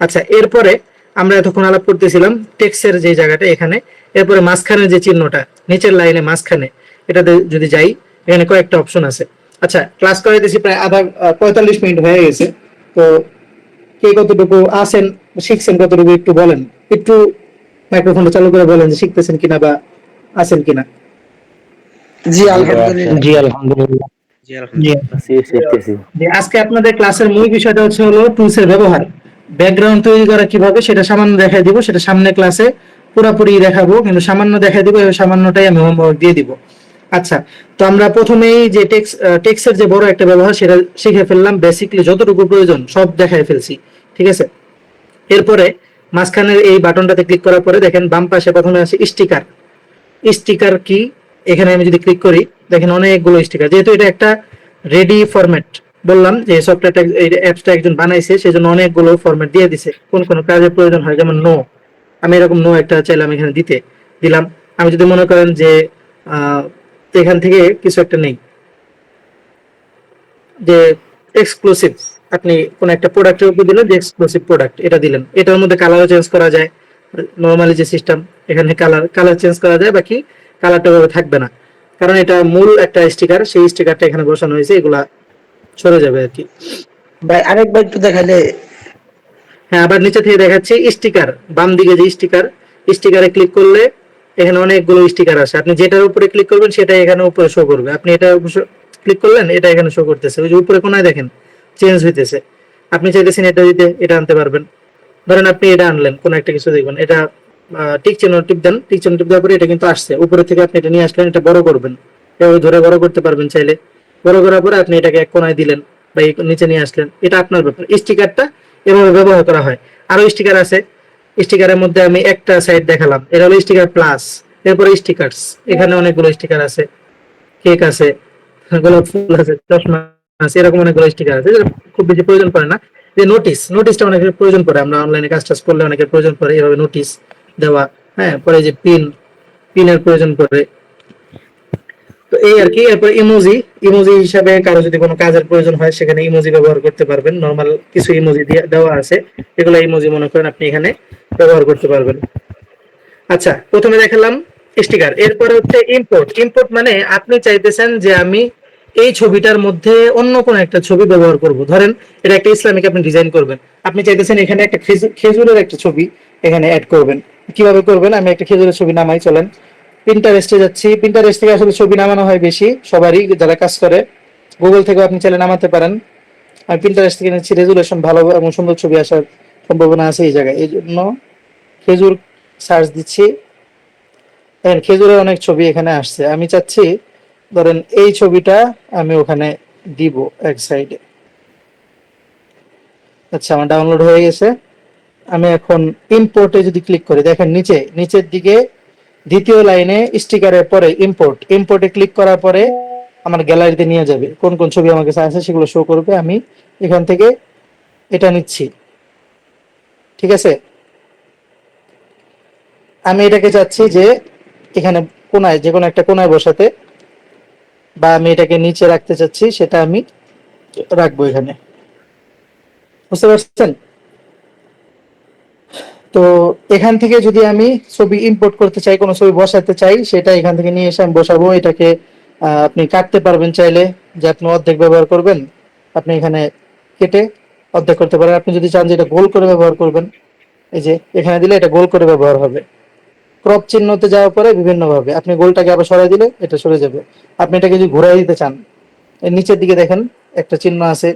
আচ্ছা, এরপরে আমরা এতক্ষণ আলাপ করতেছিলাম টেক্সটের যে জায়গাটা এখানে, এরপরে মাঝখানে যে চিহ্নটা নিচের লাইনে মাঝখানে, এটাতে যদি যাই এখানে কয়েকটা অপশন আছে। আচ্ছা, ক্লাস করাইতেছি প্রায় 45 মিনিট হয়ে গেছে। তো কে কতটুকু আছেন, শিখছেন কতটুকু একটু বলেন, একটু মাইক্রোফোনটা চালু করে বলেন যে শিখতেছেন কিনা বা আছেন কিনা। জি আলহামদুলিল্লাহ। জি আলহামদুলিল্লাহ। আজকে আপনাদের ক্লাসের মূল বিষয়টা হচ্ছে হলো টুলস এর ব্যবহার, ব্যাকগ্রাউন্ড তৈরি করা কিভাবে সেটা সামান্য দেখাই দিব। সেটা সামনে ক্লাসে পুরোপুরি দেখাবো, কিন্তু সামান্য দেখাই দিব, এবং সামান্যটাই আমি হোমওয়ার্ক দিয়ে দিব। আচ্ছা, তো আমরা প্রথমেই যে টেক্সটের যে বড় একটা ব্যবহার সেটা শিখে ফেললাম। বেসিকলি যতটুকু প্রয়োজন সব দেখাই ফেলছি, ঠিক আছে। এরপরে মাঝখানের এই বাটনটাতে ক্লিক করার পরে দেখেন বাম পাশে প্রথমে আছে স্টিকার। স্টিকার কি, এখানে আমি যদি ক্লিক করি দেখেন অনেকগুলো স্টিকার। যেহেতু এটা একটা রেডি ফরম্যাট, বললাম যে সফটওয়্যারটা এই অ্যাপসটা একজন বানাইছে, সেজন্য অনেকগুলো ফরম্যাট দিয়ে দিছে, কোন কোন কাজের প্রয়োজন হয়, যেমন নো, আমি এরকম নো একটা চাইলাম এখানে দিলাম। আমি যদি মনে করেন যে আহ, এখান থেকে কিছু একটা নেই, যে এক্সক্লুসিভ, আপনি কোন একটা প্রোডাক্টের উপর দিলেন যে এক্সক্লুসিভ প্রোডাক্ট, এটা দিলেন, এটার মধ্যে কালারও চেঞ্জ করা যায়। নরমালি যে সিস্টেম, এখানে কালার চেঞ্জ করা যায়, বাকি কালারটা ওভাবে থাকবে না, কারণ এটা মূল একটা স্টিকার, সেই স্টিকারটা এখানে বসানো হয়েছে, এগুলা সরে যাবে আর কি। ভাই আরেকবার একটু দেখালে। হ্যাঁ, আবার নিচে থেকে দেখাচ্ছি স্টিকার, বাম দিকে যে স্টিকারে ক্লিক করলে এখানে অনেকগুলো স্টিকার আছে, আপনি যেটার উপরে ক্লিক করবেন সেটাই এখানে উপরে শো করবে। আপনি এটা ক্লিক করলেন, এটা এখানে শো করতেছে, ওই যে উপরে কোনায় দেখেন চেঞ্জ হইতেছে। আপনি চাইতেছেন এটা দিতে, এটা আনতে পারবেন। ধরেন আপনি এটা আনলেন, কোন একটা কিছু দেখবেন, এটা টিক চিহ্ন টিপ দেন, টিক চিহ্ন টিপ দেওয়ার পরে এটা কিন্তু আসছে উপরে থেকে, আপনি এটা নিয়ে আসলেন, এটা বড় করবেন, এভাবে ধরে বড় করতে পারবেন চাইলে। বড় করার পরে আপনি এটাকে এক কোনায় দিলেন বা এই নিচে নিয়ে আসলেন, এটা আপনার ব্যাপার। স্টিকারটা এভাবে ব্যবহার করা হয়। আরো স্টিকার আছে, স্টিকারের মধ্যে আমি একটা সাইড দেখালাম, এটা হলো স্টিকার প্লাস। এরপরে স্টিকারস, এখানে অনেকগুলো স্টিকার আছে, কেক আছে, গোলাপ ফুল আছে, চশমা আছে, এরকম অনেকগুলো স্টিকার আছে, যেটা খুব বেশি প্রয়োজন পড়ে না। যে নোটিশটা অনেকের প্রয়োজন পড়ে, আমরা অনলাইনে কাজ টাজ করলে অনেকের প্রয়োজন পড়ে এভাবে নোটিশ দেওয়া। হ্যাঁ, পরে যে পিনের প্রয়োজন পড়ে। তো এই আর কি। এরপর ইমোজি হিসাবে কারো যদি কোনো কাজের প্রয়োজন হয়, সেখানে ইমোজি ব্যবহার করতে পারবেন। নরমাল কিছু ইমোজি দেওয়া আছে, এগুলো ইমোজি মনে করেন আপনি এখানে ব্যবহার করতে পারবেন। আচ্ছা, প্রথমে দেখালাম স্টিকার, এরপরে হচ্ছে ইম্পোর্ট মানে আপনি চাইতেছেন যে আমি এই ছবিটার মধ্যে অন্য কোন একটা ছবি ব্যবহার করব। ধরেন এটা একটা ইসলামিক আপনি ডিজাইন করবেন, আপনি চাইতেছেন এখানে একটা খেজুরের একটা ছবি এখানে অ্যাড করবেন। কিভাবে করবেন, আমি একটা খেজুরের ছবি নামাই, চলেন পিন্টারেস্টে যাচ্ছি। পিন্টারেস্ট থেকে আসলে ছবি নামানো হয় বেশি সবারই যারা কাজ করে, গুগল থেকেও আপনি চাইলে নামাতে পারেন। আমি পিন্টারেস্ট থেকে নিচ্ছি, রেজুলেশন ভালো এবং সুন্দর ছবি আসার সম্ভাবনা আছে এই জায়গায়, এই জন্য খেজুর সার্চ দিচ্ছি। দেখেন খেজুরের অনেক ছবি এখানে আসছে, আমি চাচ্ছি ধরেন এই ছবিটা আমি ওখানে দিব এক সাইডে। আচ্ছা, আমার ডাউনলোড হয়ে গেছে। আমি এখন ইম্পোর্টে যদি ক্লিক করি, দেখেন নিচের দিকে দ্বিতীয় লাইনে স্টিকারের পরে ইম্পোর্টে ক্লিক করার পরে আমার গ্যালারিতে নিয়ে যাবে, কোন কোন ছবি আমার কাছে আছে সেগুলো শো করবে। আমি এখান থেকে এটা নিচ্ছি, ঠিক আছে। আমি এটাকে চাচ্ছি যে এখানে কোনায়, যে কোনো একটা কোনায় বসাতে, বা আমি এটাকে নিচে রাখতে চাচ্ছি, সেটা আমি রাখবো এখানে, বুঝতে পারছেন? তো এখান থেকে যদি আমি ছবি ইম্পোর্ট করতে চাই, কোনো ছবি বসাতে চাই, সেটা এখান থেকে নিয়ে এসে আমি বসাবো। এটাকে আপনি কাটতে পারবেন চাইলে, যে আপনি অর্ধেক ব্যবহার করবেন, আপনি এখানে কেটে অর্ধেক করতে পারেন। আপনি যদি চান যে এটা গোল করে ব্যবহার করবেন, এই যে এখানে দিলে এটা গোল করে ব্যবহার হবে। ক্রপ চিহ্নতে যাওয়ার পরে বিভিন্ন ভাবে আপনি গোলটাকে আবার সরাই দিলে এটা সরে যাবে। আপনি এটাকে যদি ঘুরাই দিতে চান, এর নিচের দিকে দেখেন একটা চিহ্ন আছে,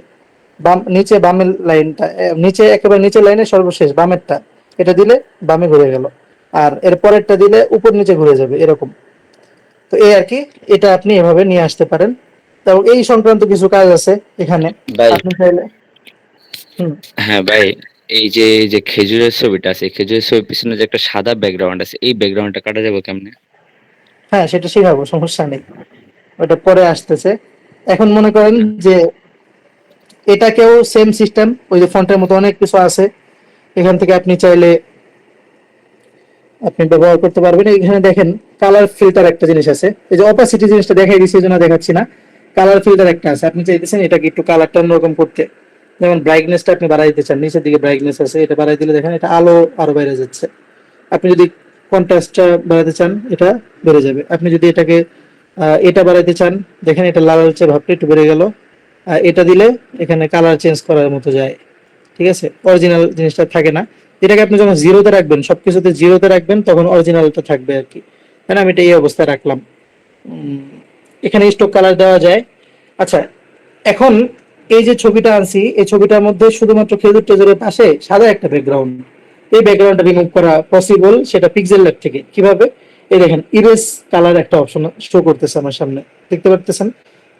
নিচে বামের লাইনটা, নিচে একেবারে নিচের লাইনে সর্বশেষ বামেরটা, এটা দিলে বামে ঘুরে গেল, আর এর পরেরটা দিলে উপর নিচে ঘুরে যাবে এরকম। তো এই আর কি, এটা আপনি এভাবে নিয়ে আসতে পারেন। তো এই সংক্রান্ত কিছু কাজ আছে এখানে, ভাই, আপনি চাইলে। হুম। হ্যাঁ ভাই, এই যে খেজুরের ছবিটা আছে, এই খেজুরের ছবির পিছনে যে একটা সাদা ব্যাকগ্রাউন্ড আছে, এই ব্যাকগ্রাউন্ডটা কাটা যাবে কেমনে? হ্যাঁ, সেটা শিখাবো, সমস্যা নেই, ওটা পরে আসতেছে। এখন মনে করেন যে এটাকেও সেম সিস্টেম, ওই যে ফন্টের মতো অনেক কিছু আছে, এখান থেকে আপনি চাইলে আপনি ব্যবহার করতে পারবেন। এখানে দেখেন কালার ফিল্টার একটা জিনিস আছে, এই যে অপাসিটি জিনিসটা দেখাই দিচ্ছি এই জন্য দেখাচ্ছি না। কালার ফিল্টার একটা আছে, আপনি চাইতেছেন এটাকে একটু কালারটা অন্যরকম করতে, যেমন ব্রাইটনেসটা আপনি বাড়াই দিতে চান, নিচের দিকে ব্রাইটনেস আছে, এটা বাড়াই দিলে দেখেন এটা আলো আরো বাইরে যাচ্ছে। আপনি যদি কন্ট্রাস্টটা বাড়াতে চান, এটা বেড়ে যাবে। আপনি যদি এটাকে এটা বাড়াইতে চান, দেখেন এটা লাল লালচে ভাবটা একটু বেড়ে গেল। এটা দিলে এখানে কালার চেঞ্জ করার মতো যায়, ঠিক আছে, অরিজিনাল জিনিসটা থাকে না। এটাকে আপনি যখন জিরোতে রাখবেন, সবকিছুতে জিরোতে রাখবেন, তখন অরিজিনালটা থাকবে আর কি। তাই না, আমি এটা এই অবস্থায় রাখলাম। এখানে স্টক কালার দেওয়া যায়। আচ্ছা, এখন এই যে ছবিটা আনছি, এই ছবিটার মধ্যে শুধুমাত্র খেজুর টেজুরের পাশে সাদা একটা ব্যাকগ্রাউন্ড, এই ব্যাকগ্রাউন্ডটা রিমুভ করা পসিবল, সেটা পিক্সেল ল্যাব থেকে। কিভাবে, এই দেখেন ইরেজ কালার একটা অপশন শো করতেছে আমার সামনে, দেখতে পারতেছেন?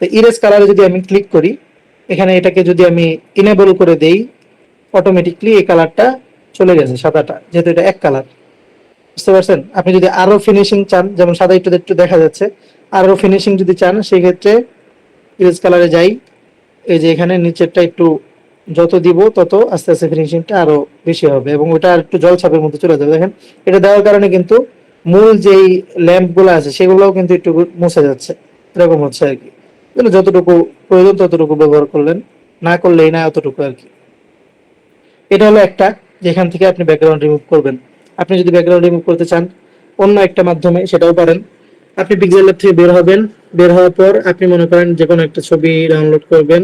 তো ইরেজ কালারে যদি আমি ক্লিক করি, এখানে এটাকে যদি আমি ইনেবল করে দেই, অটোমেটিকলি এই কালারটা চলে গেছে, সাদাটা, যেহেতু এটা এক কালার, বুঝতে পারছেন? আপনি যদি আরো ফিনিশিং চান, যেমন সাদা একটু একটু দেখা যাচ্ছে, আরো ফিনিশিং যদি চান, সেই ক্ষেত্রে ইরেজ কালারে যাই, এই যে এখানে নিচেরটা একটু যত দিব তত আস্তে আস্তে ফিনিশিংটা আরো বেশি হবে এবং ওটা আর একটু জল ছাপের মধ্যে চলে যাবে। দেখেন এটা দেওয়ার কারণে কিন্তু মূল যেই ল্যাম্প গুলো আছে সেগুলোও কিন্তু একটু মুছে যাচ্ছে, এরকম হচ্ছে আর কি। যতটুকু প্রয়োজন ততটুকু ব্যবহার করলেন, না করলেই না অতটুকু আর কি। এটা হলো একটা, যেখান থেকে আপনি ব্যাকগ্রাউন্ড রিমুভ করবেন। আপনি যদি ব্যাকগ্রাউন্ড রিমুভ করতে চান অন্য একটা মাধ্যমে সেটাও পারেন। আপনি পিক্সেল ল্যাব থেকে বের হবেন, বের হওয়ার পর আপনি মনে করেন যে কোনো একটা ছবি ডাউনলোড করবেন,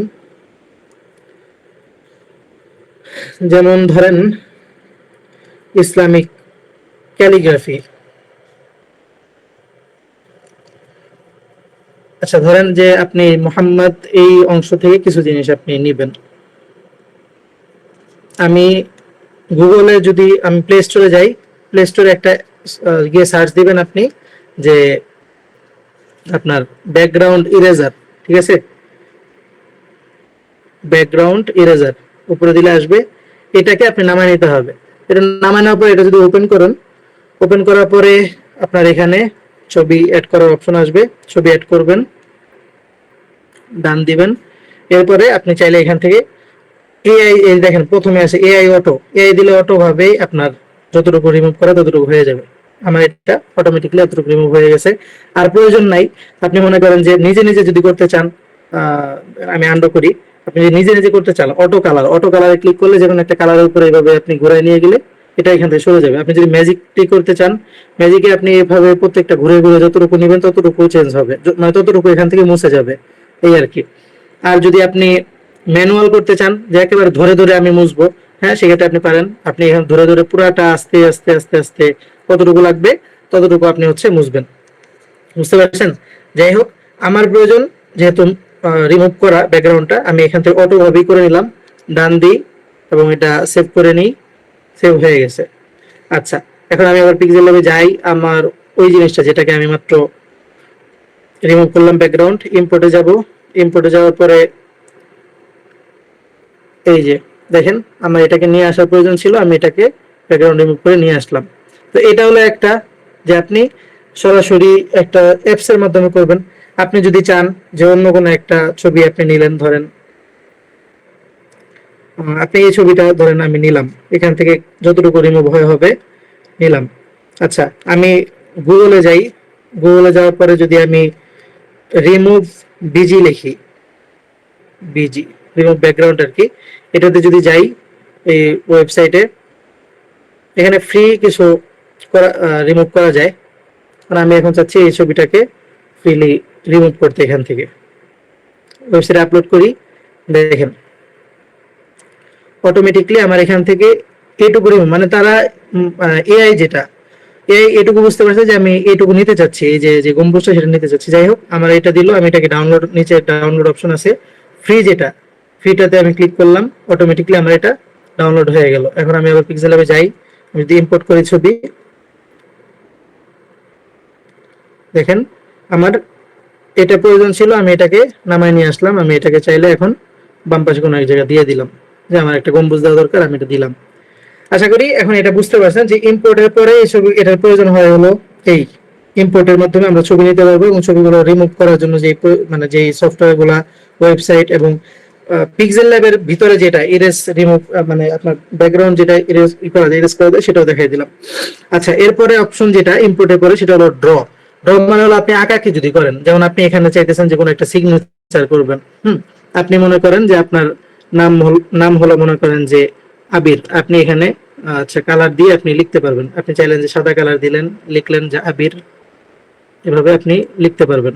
যেমন ধরেন ইসলামিক ক্যালিগ্রাফি। আচ্ছা ধরেন যে আপনি মোহাম্মদ এই অংশ থেকে কিছু জিনিস আপনি নিবেন। আমি গুগলে যদি আমি প্লে স্টোরে যাই, প্লে স্টোরে একটা গিয়ে সার্চ দিবেন আপনি যে আপনার ব্যাকগ্রাউন্ড ইরেজার, ঠিক আছে, ব্যাকগ্রাউন্ড ইরেজার উপরে দিলে আসবে। এটাকে আপনি নামায় নিতে হবে। এটা নামায় নেওয়ার পরে এটা যদি ওপেন করেন, ওপেন করার পরে আপনার এখানে ছবি অ্যাড করার অপশন আসবে, ছবি অ্যাড করবেন, ডান দিবেন। এরপরে আপনি চাইলে এখান থেকে এআই, এই দেখেন প্রথমে আছে এআই অটো, এআই দিলে অটো ভাবে আপনার যতটুকু রিমুভ করা ততটুকু হয়ে যাবে। আমার এটা অটোমেটিক্যালি এতটুকু রিমুভ হয়ে গেছে, আর প্রয়োজন নাই। আপনি মনে করেন যে নিজে নিজে যদি করতে চান, আমি আন্ডো করি, আপনি যদি নিজে নিজে করতে চান অটো কালার, অটো কালারে ক্লিক করলে যেকোনো একটা কালারের উপরে এইভাবে আপনি ঘুরায় নিয়ে গেলে এটা এখান থেকে সরে যাবে। আপনি যদি ম্যাজিকটি করতে চান, ম্যাজিকে আপনি এভাবে প্রত্যেকটা ঘুরে ঘুরে যতটুকু নেবেন ততটুকু চেঞ্জ হবে, মানে ততটুকু এখান থেকে মুছে যাবে, এই আর কি। আর যদি আপনি ম্যানুয়াল করতে চান যে একেবারে ধরে ধরে আমি মুছবো, হ্যাঁ সেক্ষেত্রে আপনি পারেন। আপনি এখানে ধরে ধরে পুরাটা আস্তে আস্তে আস্তে আস্তে কতটুকু লাগবে ততটুকু আপনি হচ্ছে মুছবেন, বুঝতে পারছেন? যাই হোক, আমার প্রয়োজন যেহেতু রিমুভ করা ব্যাকগ্রাউন্ডটা, আমি এখান থেকে অটো ভাবেই করে নিলাম, ডান দিই এবং এটা সেভ করে নিই, সেভ হয়ে গেছে। আচ্ছা, এখন আমি আবার পিক্সেল ল্যাবে যাই, আমার ওই জিনিসটা যেটাকে আমি মাত্র রিমুভ করলাম ব্যাকগ্রাউন্ড, ইম্পোর্টে যাব। ইম্পোর্টে যাওয়ার পরে এই যে দেখেন আমার এটাকে নিয়ে আসার প্রয়োজন ছিল, আমি এটাকে ব্যাকগ্রাউন্ড রিমুভ করে নিয়ে আসলাম। তো এটা হলো একটা, যে আপনি সরাসরি একটা অ্যাপস এর মাধ্যমে করবেন। আপনি যদি চান যে অন্য কোনো একটা ছবি আপনি নিলেন, ধরেন আপনি এই ছবিটা ধরেন আমি নিলাম, এখান থেকে যতটুকু রিমুভ হয়ে হবে নিলাম। আচ্ছা, আমি গুগলে যাই, গুগলে যাওয়ার পরে যদি আমি রিমুভ বিজি লিখি, বিজি রিমুভ ব্যাকগ্রাউন্ড আর কি, এটাতে যদি যাই এই ওয়েবসাইটে, এখানে ফ্রি কিছু করা রিমুভ করা যায়। আর আমি এখন চাচ্ছি এই ছবিটাকে ফ্রিলি রিমুভ করতে। এখান থেকে ওয়েবসাইটে আপলোড করি, দেখেন অটোমেটিকলি আমার এখান থেকে এইটুকু রিমুভ, মানে তারা এআই যেটা এই এটুকু বুঝতে পারছে যে আমি এইটুকু নিতে চাচ্ছি, এই যে যে গম্বুজটা সেটা নিতে চাচ্ছি। যাই হোক, আমার এটা দিল, আমি এটাকে ডাউনলোড, নিচে ডাউনলোড অপশন আছে ফ্রি, যেটা ফ্রিটাতে আমি ক্লিক করলাম, অটোমেটিকলি আমার এটা ডাউনলোড হয়ে গেল। এখন আমি আবার পিক্সেল ল্যাবে যাই, আমি যদি ইম্পোর্ট করি ছবি, দেখেন আমার এটা প্রয়োজন ছিল, আমি এটাকে নামায় নিয়ে আসলাম। আমি এটাকে চাইলে এখন বাম পাশে কোনো এক জায়গায় দিয়ে দিলাম, যে আমার একটা গম্বুজ দেওয়া দরকার, আমি এটা দিলাম। আশা করি এখন এটা বুঝতে পারছেন যে ইম্পোর্টের পরে এই ছবি, এটার প্রয়োজন হয় হলো এই ইম্পোর্টের মাধ্যমে আমরা ছবি নিতে পারবো এবং ছবিগুলো রিমুভ করার জন্য যে মানে যেই সফটওয়্যার গুলা, ওয়েবসাইট এবং পিক্সেল ল্যাবের ভিতরে যেটা ইরেজ রিমুভ, মানে আপনার ব্যাকগ্রাউন্ড যেটা ইরেজ করা যায়, ইরেজ করা যায়, সেটাও দেখাই দিলাম। আচ্ছা, এরপরে অপশন যেটা ইম্পোর্টের পরে সেটা হলো ড্র। ড্র মানে হলো আপনি আঁকাকি যদি করেন, যেমন আপনি এখানে চাইতেছেন যে কোনো একটা সিগনেচার করবেন, আপনি মনে করেন যে আপনার নাম হলো মনে করেন যে আবির, আপনি এখানে আচ্ছা কালার দিয়ে আপনি লিখতে পারবেন। আপনি চাইলেন যে সাদা কালার দিলেন, লিখলেন যে আবির, এভাবে আপনি লিখতে পারবেন।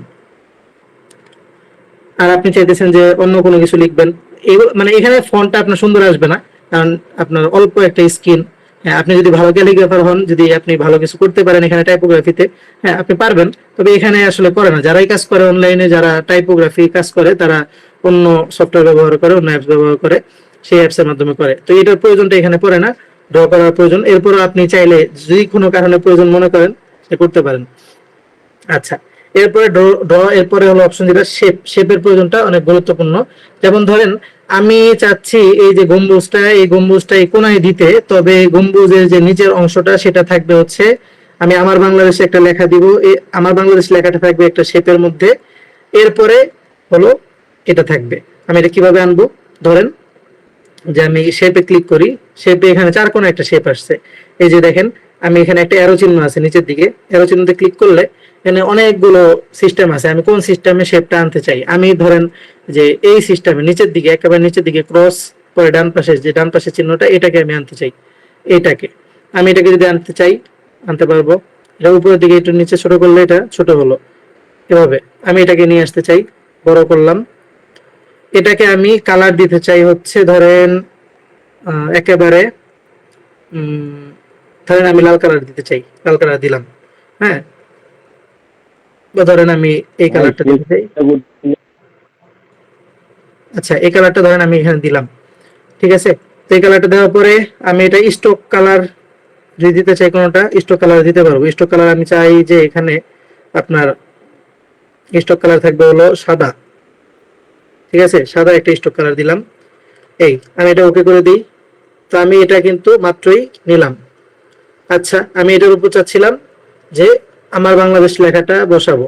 আর আপনি চাইতেছেন যে অন্য কোনো কিছু লিখবেন, এগুলো মানে এখানে ফন্টটা আপনার সুন্দর আসবে না, কারণ আপনার অল্প একটা স্ক্রিন। হ্যাঁ, আপনি যদি ভালো ক্যালিগ্রাফার হন, যদি আপনি ভালো কিছু করতে পারেন এখানে টাইপোগ্রাফিতে, হ্যাঁ আপনি পারবেন। তবে এখানে আসলে করে না, যারাই কাজ করে অনলাইনে, যারা টাইপোগ্রাফি কাজ করে, তারা অন্য সফটওয়্যার ব্যবহার করে, অন্য অ্যাপস ব্যবহার করে, সেই অ্যাপস এর মাধ্যমে করে। তো এটার প্রয়োজনটা এখানে পড়ে না, ড্র করার প্রয়োজন। এরপর আপনি চাইলে যদি কোনো কারণে প্রয়োজন মনে করেন করতে পারেন। আচ্ছা, এরপরে ড্র, এরপরে হলো অপশন যেটা শেপ, শেপের প্রয়োজনটা অনেক গুরুত্বপূর্ণ। যেমন ধরেন আমি চাচ্ছি এই যে গম্বুজটা, এই গম্বুজটা এই কোনায় দিতে, তবে গম্বুজের যে নিচের অংশটা সেটা থাকবে হচ্ছে, আমি আমার বাংলাদেশে একটা লেখা দিব, এই আমার বাংলাদেশ লেখাটা থাকবে একটা শেপের মধ্যে, এরপরে হলো এটা থাকবে। আমি এটা কিভাবে আনবো, ধরেন যে আমি শেপে ক্লিক করি, শেপে এখানে চার কোণা একটা শেপ আসছে, এই যে দেখেন আমি এখানে একটা অ্যারো চিহ্ন আছে নিচের দিকে, অ্যারো চিহ্নতে ক্লিক করলে এখানে অনেকগুলো সিস্টেম আছে, আমি কোন সিস্টেমে শেপটা আনতে চাই। আমি ধরেন যে এই সিস্টেমে নিচের দিকে, একেবারে নিচের দিকে ক্রস করে ডান পাশে যে ডান পাশের চিহ্নটা, এটাকে আমি আনতে চাই। এটাকে আমি এটাকে যদি আনতে চাই আনতে পারবো। এটা উপরের দিকে একটু নিচে ছোট করলে এটা ছোট হলো, এভাবে আমি এটাকে নিয়ে আসতে চাই, বড় করলাম। এটাকে আমি কালার দিতে চাই হচ্ছে ধরেন একেবারে ধরেন আমি লাল কালার দিতে চাই, লাল কালার দিলাম। হ্যাঁ, বা ধরেন আমি এই কালারটা দিতে চাই। আচ্ছা, এই কালারটা ধরেন আমি এখানে দিলাম, ঠিক আছে। তো এই কালারটা দেওয়ার পরে আমি এটা স্টক কালার যদি দিতে চাই, কোনোটা স্টক কালার দিতে পারবো। স্টক কালার আমি চাই যে এখানে আপনার স্টক কালার থাকবে হলো সাদা, ঠিক আছে, সাদা একটা স্টক কালার দিলাম। এই আমি এটা ওকে করে দিই। তো আমি এটা কিন্তু মাত্রই নিলাম। আচ্ছা, আমি এটার উপর চাচ্ছিলাম যে আমার বাংলাদেশ লেখাটা বসাবো,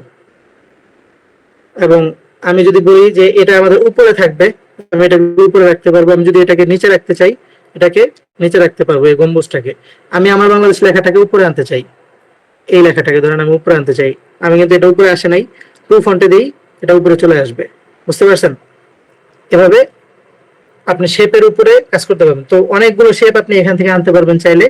এবং আমি যদি বলি যে এটা আমাদের উপরে থাকবে, আমি এটাকে উপরে রাখতে পারবো। আমি যদি এটাকে নিচে রাখতে চাই, এটাকে নিচে রাখতে পারবো, এই গম্বুজটাকে। আমি আমার বাংলাদেশ লেখাটাকে উপরে আনতে চাই, এই লেখাটাকে ধরেন আমি উপরে আনতে চাই। আমি কিন্তু এটা উপরে আসে নাই, টু ফন্টে দিই, এটা উপরে চলে আসবে। বুঝতে পারছেন? এভাবে আপনি শেপের উপরে কাজ করতে পারবেন। তো অনেকগুলো শেপ আপনি এখান থেকে আনতে পারবেন চাইলে,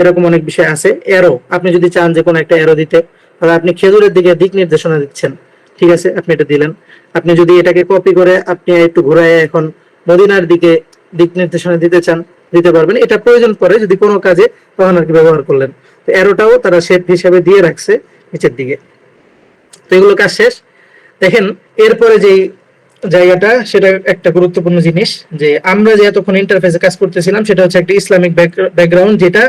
এরকম অনেক বিষয় আছে। এরো, আপনি যদি চান যে কোনো একটা এরো দিতে, তাহলে আপনি খেজুরের দিকে দিক নির্দেশনা দিচ্ছেন, ঠিক আছে, আপনি এটা দিলেন। আপনি যদি এটাকে কপি করে আপনি একটু ঘুরায় এখন মদিনার দিকে দিক নির্দেশনা দিতে চান, দিতে পারবেন। এটা প্রয়োজন পড়ে যদি কোনো কাজে, তখন আর কি ব্যবহার করলেন। তো এরোটাও তারা শেপ হিসেবে দিয়ে রাখছে নিচের দিকে। তো এগুলো কাজ শেষ। দেখেন এরপরে যেই জায়গাটা, সেটা একটা গুরুত্বপূর্ণ জিনিস, যে আমরা যে এতক্ষণ ইন্টারফেসে কাজ করতেছিলাম সেটা হচ্ছে একটা ইসলামিক ব্যাকগ্রাউন্ড, যেটা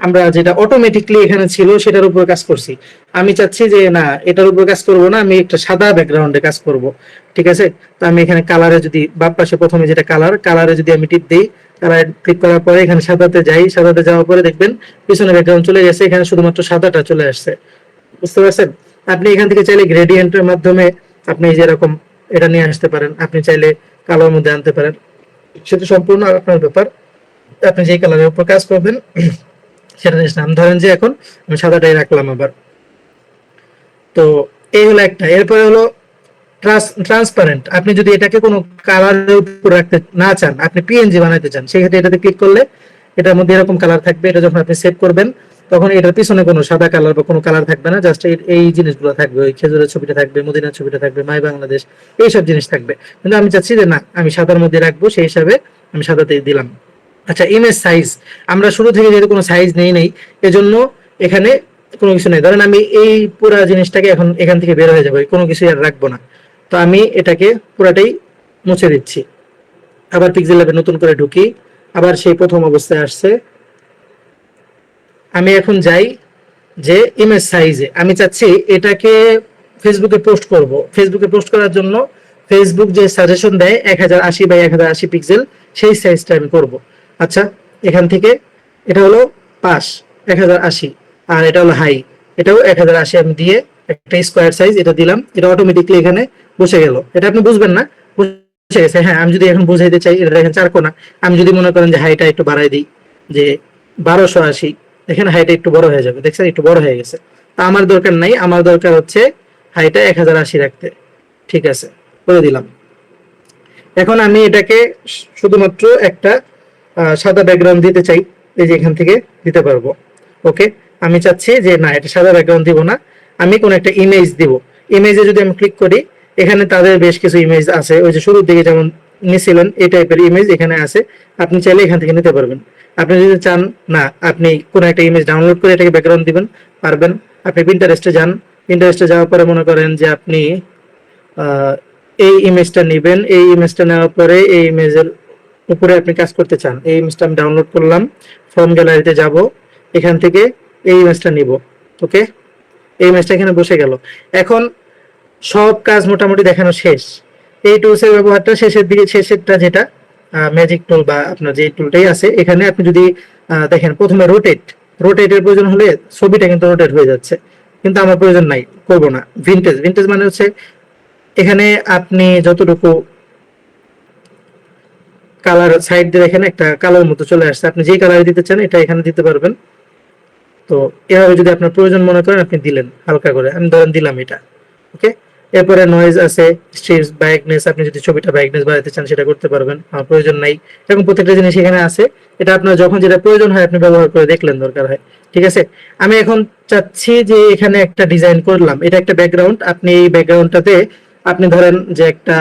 আমরা যেটা অটোমেটিকলি এখানে ছিল সেটার উপর কাজ করছি। আমি চাচ্ছি যে না, এটার উপর কাজ করব না, আমি একটা সাদা ব্যাকগ্রাউন্ডে কাজ করব, ঠিক আছে। তো আমি এখানে কালারে যদি বাম পাশে প্রথমে যেটা কালারে যদি আমি টিপ দিই, কালার ক্লিক করার পরে এখানে সাদাতে যাই, সাদাতে যাওয়ার পরে দেখবেন পিছনে ব্যাকগ্রাউন্ড চলে গেছে, এখানে শুধুমাত্র সাদাটা চলে আসছে। বুঝতে পারছেন? আপনি এখান থেকে চাইলে গ্রেডিয়েন্টের মাধ্যমে আপনি যেরকম এটা নিয়ে আসতে পারেন, আপনি চাইলে কালোর মধ্যে আনতে পারেন, সেটা সম্পূর্ণ আপনার ব্যাপার। আপনি যে কালারের উপর কাজ করবেন সেটা জিনিস নাম ধরেন যে এখন আমি সাদাটাই রাখলাম আবার। তো এই হলো একটা। এরপরে হলো ট্রান্সপারেন্ট। আপনি যদি এটাকে কোনো কালারের উপর রাখতে না চান, আপনি পিএনজি বানাতে চান, সেক্ষেত্রে এটাতে ক্লিক করলে এটার মধ্যে এরকম কালার থাকবে। এটা যখন আপনি সেভ করবেন তখন এটার পিছনে কোনো সাদা কালার বা কোনো কালার থাকবে না, জাস্ট এই জিনিসগুলো থাকবে, ওই খেজুরের ছবিটা থাকবে, মদিনার ছবিটা থাকবে, মাই বাংলাদেশ, এইসব জিনিস থাকবে। কিন্তু আমি চাচ্ছি যে না, আমি সাদার মধ্যে রাখবো, সেই হিসাবে আমি সাদাতেই দিলাম। আচ্ছা, ইমেজ সাইজ, আমরা শুরু থেকে যেহেতু কোনো সাইজ নেই এজন্য এখানে কোনো কিছু নেই। ধরেন আমি এই পুরো জিনিসটাকে এখন এখান থেকে বের হয়ে যাবো, কোনো কিছু আর রাখবো না। তো আমি এটাকে পুরাটাই মুছে দিচ্ছি, আবার পিক্সেল ল্যাবে নতুন করে ঢুকি, আবার সেই প্রথম অবস্থায় আসছে। আমি এখন যাই যে ইমেজ সাইজে, আমি চাচ্ছি এটাকে ফেসবুকে পোস্ট করব। ফেসবুকে পোস্ট করার জন্য ফেসবুক যে সাজেশন দেয় 1080 বাই 1080 পিক্সেল, সেই সাইজটা আমি করব। আচ্ছা, এখান থেকে এটা হলো পাশ 1080, আর এটা হলো হাই, এটাও 1080 আমি দিয়ে একটা স্কোয়ার সাইজ এটা দিলাম। এটা অটোমেটিকলি এখানে বসে গেল। এটা আপনি বুঝবেন না, বসে গেছে। হ্যাঁ, আমি যদি এখন বুঝাইতে চাই, এটা দেখেন চার কোণা। আমি যদি মনে করেন যে হাইটা একটু বাড়াই দিই, যে 1280, এখানে হাইটা একটু বড় হয়ে যাবে, দেখছেন একটু বড় হয়ে গেছে। তা আমার দরকার নাই, আমার দরকার হচ্ছে হাইটা 1080 রাখতে, ঠিক আছে, করে দিলাম। এখন আমি এটাকে শুধুমাত্র একটা সাদা ব্যাকগ্রাউন্ড দিতে চাই, এই যে এখান থেকে দিতে পারবো। ওকে, আমি চাচ্ছি যে না, এটা সাদা ব্যাকগ্রাউন্ড দিব না, আমি কোন একটা ইমেজ দিব। ইমেজে যদি আমি ক্লিক করি, এখানে তাদের বেশ কিছু ইমেজ আছে, ওই যে শুরুর দিকে যেমন নিয়েছিলেন এই টাইপের ইমেজ এখানে আছে, আপনি চাইলে এখান থেকে নিতে পারবেন। আপনি যদি চান না আপনি কোন একটা ইমেজ ডাউনলোড করে এটাকে ব্যাকগ্রাউন্ড দিবেন, পারবেন। আপনি পিন্টারেস্টে যান, পিন্টারেস্টে যাওয়ার পরে মনে করেন যে আপনি এই ইমেজটা নেবেন, এই ইমেজটা নেওয়ার পরে এই ইমেজের উপরে আপনি কাজ করতে চান। এই ইমেজটা আমি ডাউনলোড করলাম, ফর্ম গ্যালারিতে যাব, এখান থেকে এই ইমেজটা নিব। ওকে, এই ইমেজটা এখানে বসে গেল। এখন সব কাজ মোটামুটি দেখানো শেষ। এই টুলসের ব্যবহারটা শেষের দিকে, শেষেরটা যেটা ম্যাজিক টুল বা আপনার যে টুলটাই আছে, এখানে আপনি যদি দেখেন প্রথমে রোটেটের প্রয়োজন হলে ছবিটা কিন্তু রোটেট হয়ে যাচ্ছে, কিন্তু আমার প্রয়োজন নাই, করব না। ভিন্টেজ মানে হচ্ছে এখানে আপনি যতটুকু কালার সাইড দিয়ে এখানে একটা কালার মতো চলে আসছে, আপনি যেই কালার দিতে চান এটা এখানে দিতে পারবেন। তো এভাবে যদি আপনার প্রয়োজন মনে করেন আপনি দিলেন হালকা করে, আমি ধরেন দিলাম এটা। ওকে, এরপরে নয়েজ আছে, স্ট্রিপস, ব্রাইটনেস, আপনি যদি ছবিটা ব্রাইটনেস বাড়াতে চান সেটা করতে পারবেন, আমার প্রয়োজন নাই। এরকম প্রত্যেকটা জিনিস এখানে আছে, এটা আপনার যখন যেটা প্রয়োজন হয় আপনি ব্যবহার করে দেখলেন, দরকার হয়। ঠিক আছে, আমি এখন চাচ্ছি যে এখানে একটা ডিজাইন করলাম, এটা একটা ব্যাকগ্রাউন্ড, আপনি এই ব্যাকগ্রাউন্ডটাতে আপনি ধরেন যে একটা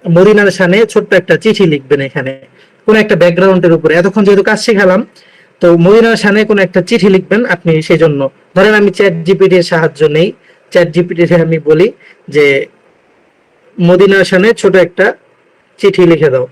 মদিনার শানে ছোট্ট একটা চিঠি লিখবেন এখানে কোন একটা ব্যাকগ্রাউন্ডের উপরে। এতক্ষণ যেহেতু কাজ শেখালাম, তো মদিনার শানে কোন একটা চিঠি লিখবেন আপনি, সেই জন্য ধরেন আমি চ্যাট জিপিটির সাহায্য নেই, চ্যাট জিপিটিতে আমি বলি যে মদিনার শানে ছোট একটা চিঠি লিখে দাও।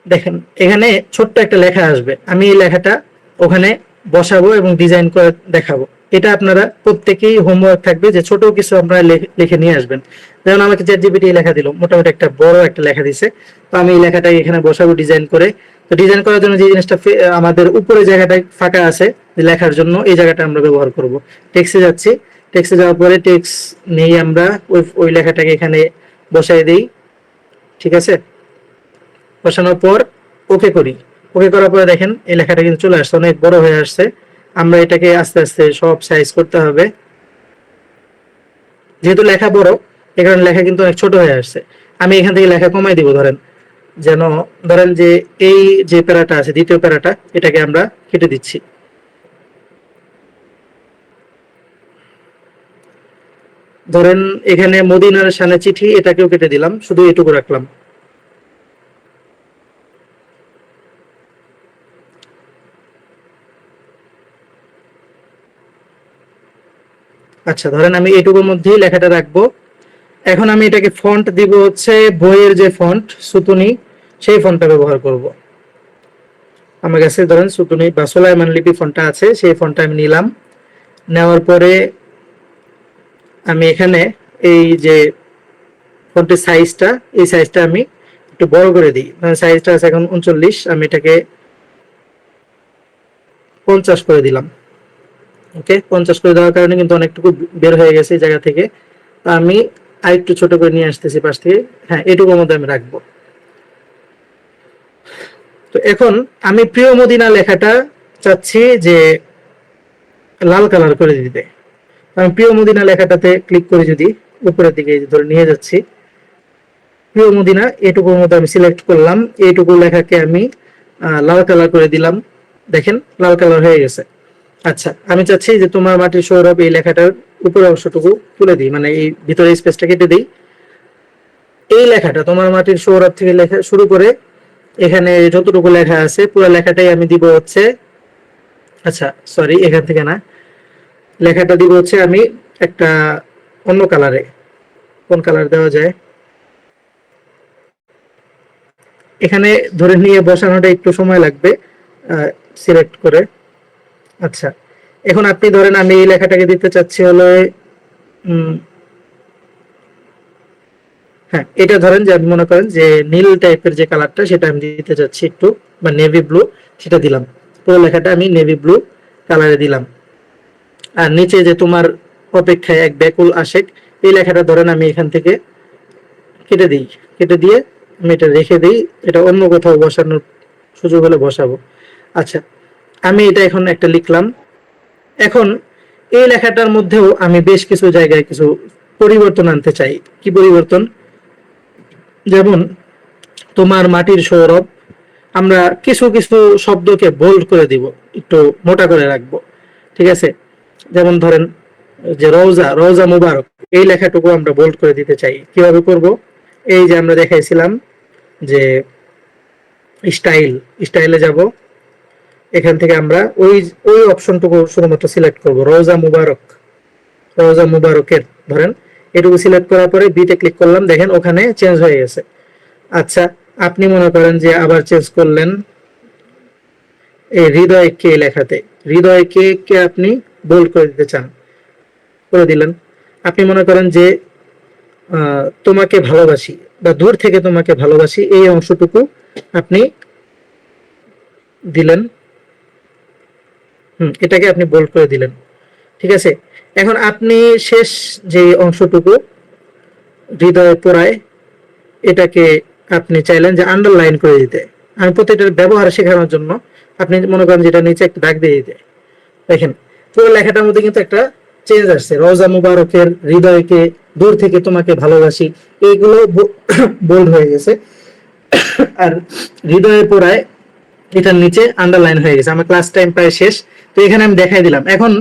দেখেন এখানে ছোট্ট একটা লেখা আসবে, আমি এই লেখাটা ওখানে বসাবো এবং ডিজাইন করে দেখাবো। এটা আপনারা প্রত্যেকেই হোমওয়ার্ক থাকবে যে ছোট কিছু আপনারা লিখে নিয়ে আসবেন। যেমন আমাকে চ্যাট জিপিটি লেখা দিল, মোটামুটি একটা বড় একটা লেখা দিছে, তো আমি এই লেখাটা এখানে বসাবো ডিজাইন করে। তো ডিজাইন করার জন্য যে জিনিসটা আমাদের উপরে জায়গাটা ফাঁকা আছে লেখার জন্য, এই জায়গাটা আমরা ব্যবহার করব। টেক্সটে যাচ্ছি, টেক্সটে যাওয়ার পরে টেক্সট নেই, আমরা ওই লেখাটাকে এখানে বসাই দেই। ঠিক আছে, বসানোর পর ওকে করি। ওকে করার পরে দেখেন এই লেখাটা কিন্তু চলে আসছে, অনেক বড় হয়ে আসছে। আমরা এটাকে আস্তে আস্তে সব সাইজ করতে হবে, যেহেতু লেখা বড় এই কারণে লেখা কিন্তু অনেক ছোট হয়ে আসছে। আমি এখান থেকে লেখা কমাই দিব, ধরেন যেন ধরেন যে এই যে প্যারাটা আছে দ্বিতীয় প্যারাটা, এটাকে আমরা কেটে দিচ্ছি। ধরেন এখানে মদিনার শানে চিঠি, এটাকেও কেটে দিলাম, শুধু এটুকু রাখলাম। আচ্ছা, ধরেন আমি এটুকুর মধ্যেই লেখাটা রাখবো। এখন আমি এটাকে ফন্ট দিব হচ্ছে বইয়ের যে ফন্ট সুতুনি, সেই ফন্টটা ব্যবহার করব। আমার কাছে ধরেন সুতুনি বা সুলাইমান লিপি ফন্টটা আছে, সেই ফন্টটা আমি নিলাম। নেওয়ার পরে আমি এখানে এই যে ফন্টের সাইজটা, এই সাইজটা আমি একটু বড় করে দিই। সাইজটা আছে এখন 39, আমি এটাকে 50 করে দিলাম। ওকে, 50 করে দেওয়ার কারণে কিন্তু অনেকটুকু বের হয়ে গেছে এই জায়গা থেকে। আমি আরেকটু ছোট করে নিয়ে আসতেছি পাশ থেকে, হ্যাঁ এটুকুর মধ্যে আমি রাখবো। তো এখন আমি প্রিয় মদিনা লেখাটা চাচ্ছি যে লাল কালার করে দিতে। আমি প্রিয় মদিনা লেখাটাতে ক্লিক করে যদি উপরের দিকে ধরে নিয়ে যাচ্ছি, প্রিয় মদিনা এটুকুর মধ্যে আমি সিলেক্ট করলাম, এইটুকু লেখাকে আমি লাল কালার করে দিলাম। দেখেন লাল কালার হয়ে গেছে। আচ্ছা, আমি চাচ্ছি যে তোমার মাটির সৌরভ এই লেখাটার উপরের অংশটুকু তুলে দিই, মানে এই ভিতরে স্পেসটা কেটে দিই। এই লেখাটা তোমার মাটির সৌরভ থেকে লেখা শুরু করে এখানে যতটুকু লেখা আছে পুরো লেখাটাই আমি দিব হচ্ছে, আচ্ছা সরি এখান থেকে না, লেখাটা দিব হচ্ছে আমি একটা অন্য কালারে। কোন কালার দেওয়া যায়, এখানে ধরে নিয়ে বসানোটা একটু সময় লাগবে সিলেক্ট করে। আচ্ছা, এখন আপনি ধরেন আমি এই লেখাটাকে দিতে চাচ্ছি হলো হ্যাঁ এটা ধরেন যে আপনি মনে করেন যে নীল টাইপের যে কালারটা সেটা আমি দিতে চাচ্ছি একটু, বা নেভি ব্লু, সেটা দিলাম। পুরো লেখাটা আমি নেভি ব্লু কালারে দিলাম। আর নিচে যে তোমার অপেক্ষায় এক ব্যাকুল আশেক, এই লেখাটা ধরেন আমি এখান থেকে কেটে দিই, কেটে দিয়ে আমি এটা রেখে দিই, এটা অন্য কোথাও বসানোর সুযোগ হলে বসাবো। আচ্ছা, আমি এটা এখন একটা লিখলাম। এখন এই লেখাটার মধ্যেও আমি বেশ কিছু জায়গায় কিছু পরিবর্তন আনতে চাই। কি পরিবর্তন? যেমন তোমার মাটির সৌরভ, আমরা কিছু কিছু শব্দকে বোল্ড করে দিব, একটু মোটা করে রাখবো। ঠিক আছে, যেমন ধরেন যে রওজা, রওজা মুবারক, এই লেখাটুকু আমরা বোল্ড করে দিতে চাই। কিভাবে করব? এই যে আমরা দেখাইছিলাম যে স্টাইল, স্টাইলে যাব, এখান থেকে আমরা ওই ওই অপশনটুকু শুধুমাত্র সিলেক্ট করব, রওজা মুবারক, রওজা মুবারকের ধরেন এটুকু সিলেক্ট করার পরে বিতে ক্লিক করলাম, দেখেন ওখানে চেঞ্জ হয়ে গেছে। আচ্ছা, আপনি মনে করেন যে আবার চেঞ্জ করলেন এই হৃদয় কে লেখাতে, হৃদয় কে কে আপনি বোল্ড করে দিতে চান, করে দিলেন। আপনি মনে করেন যে তোমাকে ভালোবাসি বা দূর থেকে তোমাকে ভালোবাসি, এই অংশটুকু আপনি দিলেন, এটাকে আপনি বোল্ড করে দিলেন। ঠিক আছে, এখন আপনি শেষ যে অংশটুকু হৃদয়ে পোড়ায়, এটাকে আপনি চাইলেন যে আন্ডারলাইন করে দিতে। আমি প্রত্যেকটার ব্যবহার শেখানোর জন্য আপনি মনে করেন যেটা নিচে একটা দাগ দিয়ে দিতে। দেখেন পুরো লেখাটার মধ্যে কিন্তু একটা চেঞ্জ আসছে, রওজা মুবারকের হৃদয়কে দূর থেকে তোমাকে ভালোবাসি, এইগুলো বোল্ড হয়ে গেছে। আর হৃদয়ে পোড়ায় এটার নিচে আন্ডারলাইন হয়ে গেছে। আমার ক্লাস টাইম প্রায় শেষ, তো এখানে আমি দেখাই দিলাম। এখন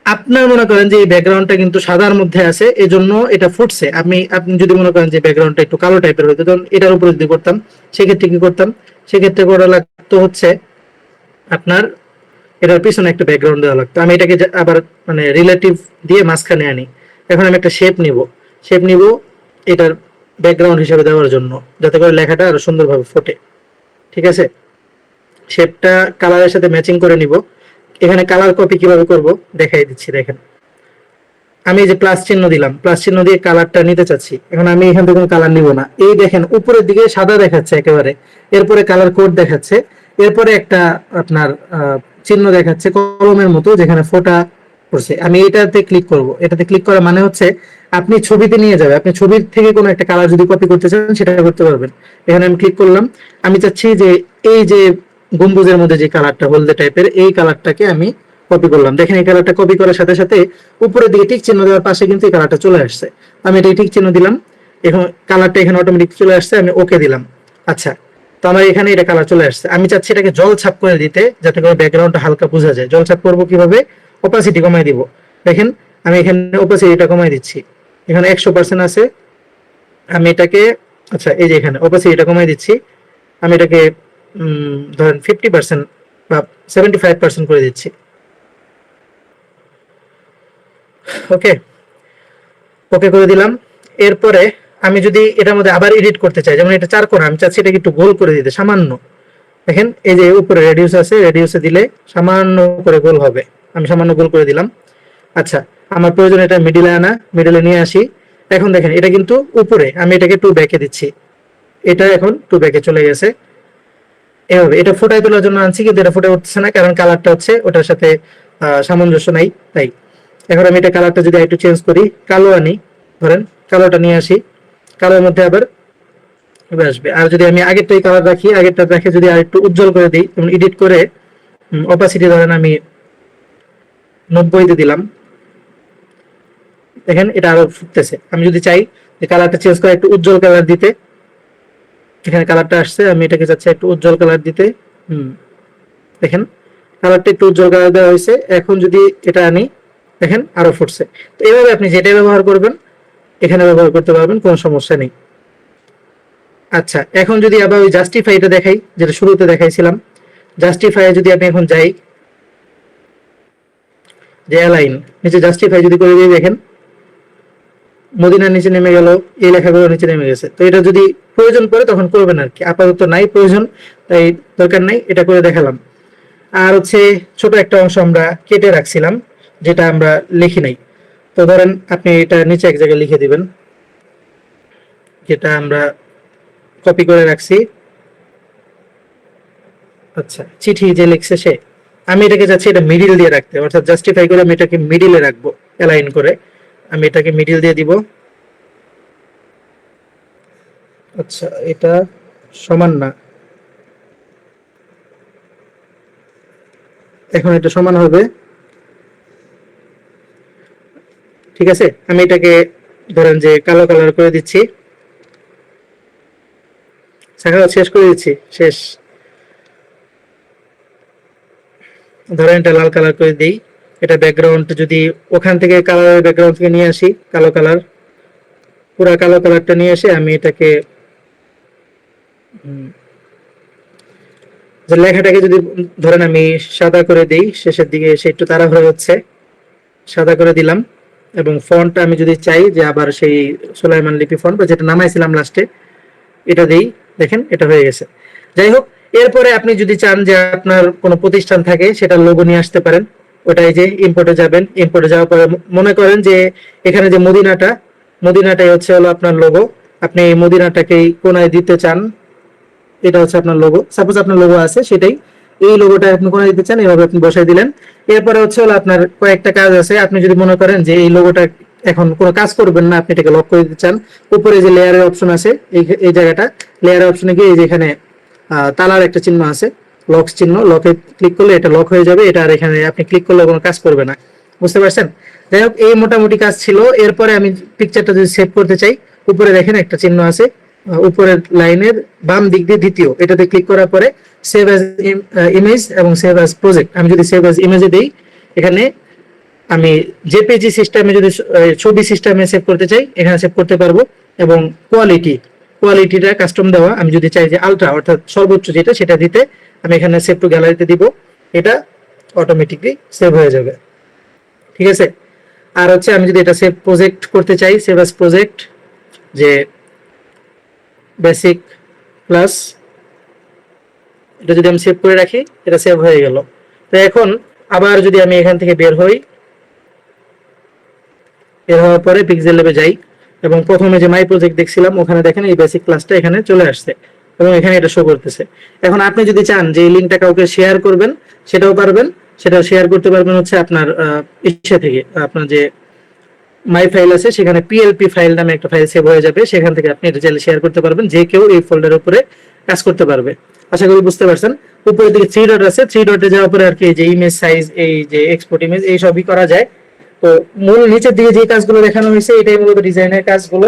আপনার মনে করেন যে এই ব্যাকগ্রাউন্ডটা কিন্তু সাদার মধ্যে আছে, এজন্য এটা ফুটছে। আপনি যদি মনে করেন যে ব্যাকগ্রাউন্ডটা একটু কালো টাইপের হতো, তখন এটার উপরে যদি করতাম, সেক্ষেত্রে কি করতাম, সেক্ষেত্রে করা লাগতো হচ্ছে আপনার এটার পিছনে একটা ব্যাকগ্রাউন্ড দেওয়া লাগতো। আমি এটাকে আবার মানে রিলেটিভ দিয়ে মাঝখানে আনি। এখন আমি একটা শেপ নিব এটার ব্যাকগ্রাউন্ড হিসেবে দেওয়ার জন্য, যাতে করে লেখাটা আরো সুন্দরভাবে ফোটে। ঠিক আছে, শেপটা কালারের সাথে ম্যাচিং করে নিব। এখানে কালার কপি কিভাবে করব দেখাই দিচ্ছি। দেখেন আমি এই যে প্লাস চিহ্ন দিলাম, প্লাস চিহ্ন দিয়ে কালারটা নিতে চাচ্ছি। এখন আমি এখান থেকে কোনো কালার নিব না। এই দেখেন উপরের দিকে সাদা দেখাচ্ছে একেবারে, এরপরে কালার কোড দেখাচ্ছে, এরপরে একটা আপনার চিহ্ন দেখাচ্ছে কলমের মতো যেখানে ফোটা করছে। আমি এটাতে ক্লিক করব। এটাতে ক্লিক করা মানে হচ্ছে আপনি ছবিতে নিয়ে যাবে। আপনি ছবির থেকে কোনো একটা কালার যদি কপি করতে চান সেটা করতে পারবেন। এখানে আমি ক্লিক করলাম। আমি চাচ্ছি যে এই যে গম্বুজের মধ্যে যে কালারটা হলদে টাইপের, এই কালারটাকে আমি কপি করলাম। দেখেন এই কালারটা কপি করার সাথে সাথে উপরের দিকে টিক চিহ্ন দেওয়ার পাশে কিন্তু এই কালারটা চলে আসছে। আমি এটা টিক চিহ্ন দিলাম, এখন কালারটা এখানে অটোমেটিক চলে আসছে। আমি ওকে দিলাম। আচ্ছা, তো আমার এখানে এটা কালার চলে আসছে। আমি চাচ্ছি এটাকে জল ছাপ করে দিতে, যাতে করে ব্যাকগ্রাউন্ডটা হালকা বোঝা যায়। জল ছাপ করবো কিভাবে, অপাসিটি কমাই দিব। দেখেন আমি এখানে অপাসিটিটা কমাই দিচ্ছি, এখানে 100% আছে। আমি এটাকে আচ্ছা এই যে এখানে অপাসিটিটা কমাই দিচ্ছি। আমি এটাকে ধরেন 50% বা 75% করে দিচ্ছি। ওকে, ওকে করে দিলাম। এরপরে আমি যদি এটার মধ্যে আবার এডিট করতে চাই, যেমন এটা 4 কোণা, আমি চাচ্ছি এটাকে একটু গোল করে দিতে সামান্য। দেখেন এই যে উপরে রেডিউস আছে, রেডিউসে দিলে সামান্য করে গোল হবে। আমি সামান্য গোল করে দিলাম। আচ্ছা, আমার প্রয়োজন এটা মিডিলে আনা, মিডিলে নিয়ে আসি। এখন দেখেন এটা কিন্তু উপরে, আমি এটাকে টু ব্যাকে দিচ্ছি। এটা এখন টু ব্যাকে চলে গেছে। এভাবে এটা ফোটায় তোলার জন্য আনছি, কিন্তু এটা ফুটে উঠছে না, কারণ কালারটা হচ্ছে ওটার সাথে সামঞ্জস্য নাই। তাই এখন আমি এটা কালারটা যদি একটু চেঞ্জ করি, কালো আনি, ধরেন কালোটা নিয়ে আসি, কালোর মধ্যে আবার আসবে। আর যদি আমি আগেরটাই কালার রাখি, আগেরটা রেখে যদি আর একটু উজ্জ্বল করে দিই, যেমন এডিট করে অপাসিটি ধরেন আমি 90-তে দিলাম, দেখেন এটা আরো ফুটতেছে। আমি যদি চাই যে কালারটা চেঞ্জ করে একটু উজ্জ্বল কালার দিতে, এখানে কালারটা আসছে, আমি এটাকে চাচ্ছি একটু উজ্জ্বল কালার দিতে। দেখেন কালারটা একটু উজ্জ্বল কালার দেওয়া হয়েছে। এখন যদি এটা আনি, দেখেন আরো ফুটছে। তো এইভাবে আপনি যেটা ব্যবহার করবেন এখানে ব্যবহার করতে পারবেন, কোনো সমস্যা নেই। আচ্ছা, এখন যদি আবার ওই জাস্টিফাইটা দেখাই, যেটা শুরুতে দেখাইছিলাম, জাস্টিফাই যদি আমি এখন যাই, যে অ্যালাইন নিচে জাস্টিফাই যদি করে দিয়ে, দেখেন মদিনার নিচে নেমে গেল, এই লেখাগুলো নিচে নেমে গেছে। তো এটা যদি প্রয়োজন পড়ে তখন করবেন আর কি, আপাতত নাই প্রয়োজন, তাই দরকার নাই, এটা করে দেখালাম। আর হচ্ছে ছোট একটা অংশ আমরা কেটে রাখছিলাম, যেটা আমরা লিখি নাই। তো ধরেন আপনি এটা নিচে এক জায়গায় লিখে দিবেন, যেটা আমরা কপি করে রাখছি। আচ্ছা, চিঠি যে লিখছে সে, আমি এটাকে চাচ্ছি এটা মিডিল দিয়ে রাখতে, অর্থাৎ জাস্টিফাই করে আমি এটাকে মিডিলে রাখবো, অ্যালাইন করে আমি এটাকে মিডিল দিয়ে দিব। আচ্ছা, এটা সমান না, এখন এটা সমান হবে। ঠিক আছে, আমি এটাকে ধরেন যে কালো কালার করে দিচ্ছি, শেষ করে দিচ্ছি, শেষ। ধরেন এটা লাল কালার করে দিই। এটা ব্যাকগ্রাউন্ড যদি ওখান থেকে কালারের ব্যাকগ্রাউন্ড থেকে নিয়ে আসি, কালো কালার, পুরো কালো কালারটা নিয়ে এসে আমি এটাকে যে লেখাটাকে যদি ধরেন আমি সাদা করে দেই, শেষের দিকে এসে একটু তাড়াহুড়ো হচ্ছে, সাদা করে দিলাম। এবং ফন্ট আমি যদি চাই যে আবার সেই সুলাইমান লিপি ফন্ট বা যেটা নামাইছিলাম লাস্টে, এটা দেই, দেখেন এটা হয়ে গেছে। যাই হোক, এরপরে আপনি যদি চান যে আপনার কোনো প্রতিষ্ঠান থাকে সেটা লোগো নিয়ে আসতে পারেন। ওটাই যে ইম্পোর্টে যাবেন, ইম্পোর্টে যাওয়ার পরে মনে করেন যে এখানে যে মদিনাটাই হচ্ছে হলো আপনার লোগো। আপনি এই মদিনাটাকেই কোনায় দিতে চান, এটা হচ্ছে আপনার লোগো। সাপোজ আপনার লোগো আছে, সেটাই এই লোগোটা আপনি কোথায় দিতে চান এভাবে আপনি বসাই দিলেন। এরপরে হচ্ছে হলো আপনার কয়েকটা কাজ আছে। আপনি যদি মনে করেন যে এই লোগোটা এখন কোনো কাজ করবেন না, আপনি এটাকে লক করে দিতে চান, উপরে যে লেয়ারের অপশন আছে এই জায়গাটা, লেয়ারের অপশনে গিয়ে এই যে এখানে তালার একটা চিহ্ন আছে, লক চিহ্ন, লকে ক্লিক করলে এটা লক হয়ে যাবে। এটা আর এখানে আপনি ক্লিক করলে কোনো কাজ করবে না। বুঝতে পারছেন? যাই হোক, এই মোটামুটি কাজ ছিল। এরপরে আমি পিকচারটা যদি সেভ করতে চাই, উপরে দেখেন একটা চিহ্ন আছে, উপরের লাইনের বাম দিক দিয়ে দ্বিতীয়, এটাতে ক্লিক করার পরে সেভ অ্যাজ ইমেজ এবং সেভ অ্যাজ প্রজেক্ট। আমি যদি সেভ অ্যাজ ইমেজে দিই, এখানে আমি জেপিজি সিস্টেমে যদি ছবি সিস্টেমে সেভ করতে চাই, এখানে সেভ করতে পারবো। এবং কোয়ালিটিটা কাস্টম দেওয়া, আমি যদি চাই যে আলট্রা অর্থাৎ সর্বোচ্চ যেটা সেটা দিতে, আমি এখানে সেভ টু গ্যালারিতে দিব, এটা অটোমেটিকলি সেভ হয়ে যাবে। ঠিক আছে? আর হচ্ছে আমি যদি এটা সেভ প্রজেক্ট করতে চাই, সেভ অ্যাজ প্রজেক্ট, যে বেসিক প্লাস, এটা যদি আমি সেভ করে রাখি, এটা সেভ হয়ে গেল। তো এখন আবার যদি আমি এখান থেকে বের হই, বের হওয়ার পরে পিক্সেল ল্যাবে যাই এবং প্রথমে যে মাই প্রজেক্ট দেখছিলাম ওখানে দেখেন এই বেসিক ক্লাসটা এখানে চলে আসছে এবং এখানে এটা শো করতেছে। এখন আপনি যদি চান যে এই লিঙ্কটা কাউকে শেয়ার করবেন, সেটাও পারবেন। সেটা শেয়ার করতে পারবেন হচ্ছে আপনার ইচ্ছে থেকে, আপনার যে মাই ফাইল আছে সেখানে পিএলপি ফাইল নামে একটা ফাইল সেভ হয়ে যাবে, সেখান থেকে আপনি এটা চাইলে শেয়ার করতে পারবেন, যে কেউ এই ফোল্ডারের উপরে কাজ করতে পারবে। আশা করি বুঝতে পারছেন। উপরের দিকে থ্রি ডট আছে, থ্রি ডটে যাওয়ার পরে আর কি যে ইমেজ সাইজ, এই যে এক্সপোর্ট ইমেজ, এই সবই করা যায়। তো মূল নিচের দিকে যে কাজগুলো দেখানো হয়েছে এটাই মূলত ডিজাইনের কাজগুলো।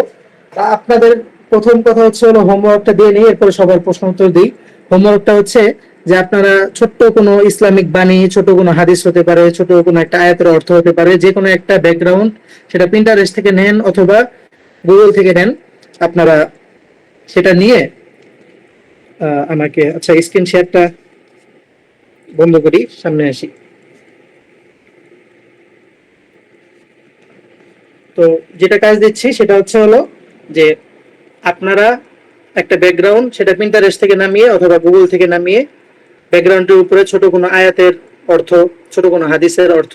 তা আপনাদের প্রথম কথা হচ্ছে হলো হোমওয়ার্কটা দিয়ে নিই, এরপরে সবার প্রশ্ন উত্তর দিই। হোমওয়ার্কটা হচ্ছে যে আপনারা ছোট্ট কোনো ইসলামিক বাণী, ছোট কোনো হাদিস হতে পারে, ছোট কোনো একটা আয়াতের অর্থ হতে পারে, যে কোনো একটা ব্যাকগ্রাউন্ড, সেটা পিন্টারেস্ট থেকে নেন অথবা গুগল থেকে নেন, আপনারা সেটা নিয়ে আমাকে, আচ্ছা স্ক্রিন শেয়ারটা বন্ধ করি, সামনে আসি। তো যেটা কাজ দিচ্ছি সেটা হচ্ছে হলো যে আপনারা একটা ব্যাকগ্রাউন্ড, সেটা পিন্টারেস্ট থেকে নামিয়ে অথবা গুগল থেকে নামিয়ে, ব্যাকগ্রাউন্ডের উপরে ছোট কোনো আয়াতের অর্থ, ছোট কোনো হাদিসের অর্থ,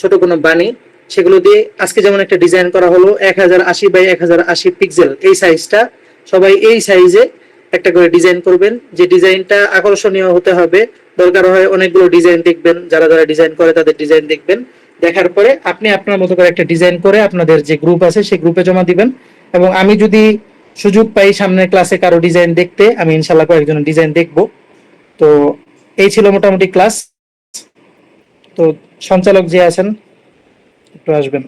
ছোট কোনো বাণী, সেগুলো দিয়ে আজকে যেমন একটা ডিজাইন করা হলো 1080 বাই 1080 পিক্সেল, এই সাইজটা সবাই এই সাইজে একটা করে ডিজাইন করবেন। যে ডিজাইনটা আকর্ষণীয় হতে হবে, দরকার হয় অনেকগুলো ডিজাইন দেখবেন, যারা যারা ডিজাইন করে তাদের ডিজাইন দেখবেন, দেখার পরে আপনি আপনার মতো করে একটা ডিজাইন করে আপনাদের যে গ্রুপ আছে সেই গ্রুপে জমা দিবেন। এবং আমি যদি সুযোগ পাই সামনের ক্লাসে কারো ডিজাইন দেখতে, আমি ইনশাল্লাহ কয়েকজনের ডিজাইন দেখবো। তো এই ছিল মোটামুটি ক্লাস। তো সঞ্চালক যে আছেন একটু আসবেন।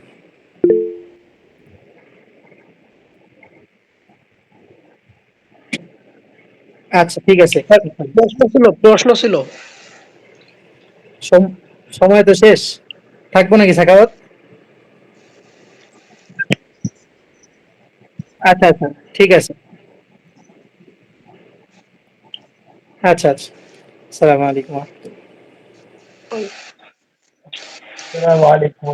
আচ্ছা ঠিক আছে। প্রশ্ন ছিল। সময় তো শেষ, থাকবো নাকি সাখাওয়াত? আচ্ছা আচ্ছা, ঠিক আছে। আচ্ছা আচ্ছা, আসসালামু আলাইকুম। আসসালামু আলাইকুম।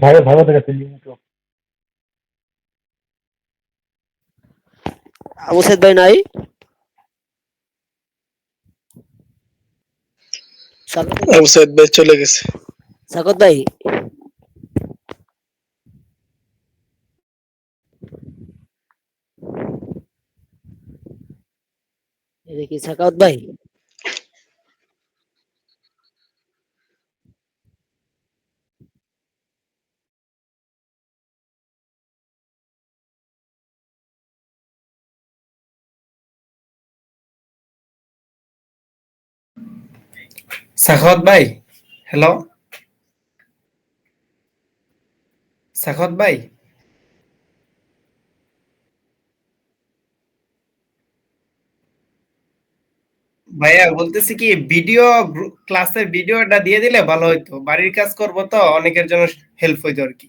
ভালো ভালো থেকে আবু সাইদ ভাই নাই? আবু সাইদ ভাই চলে গেছে। সাকত ভাই, এটা কি সাকাওয়াত ভাই? সাখাওয়াত ভাই, হ্যালো সাখাওয়াত ভাই। ভাইয়া বলতেছি কি, ভিডিও ক্লাসের ভিডিওটা দিয়ে দিলে ভালো হইতো, বাড়ির কাজ করব তো, অনেকের জন্য হেল্প হইতো আর কি।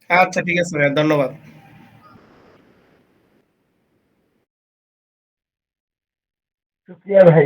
আচ্ছা ঠিক আছে ভাইয়া, ধন্যবাদ। শুক্রিয়া ভাই।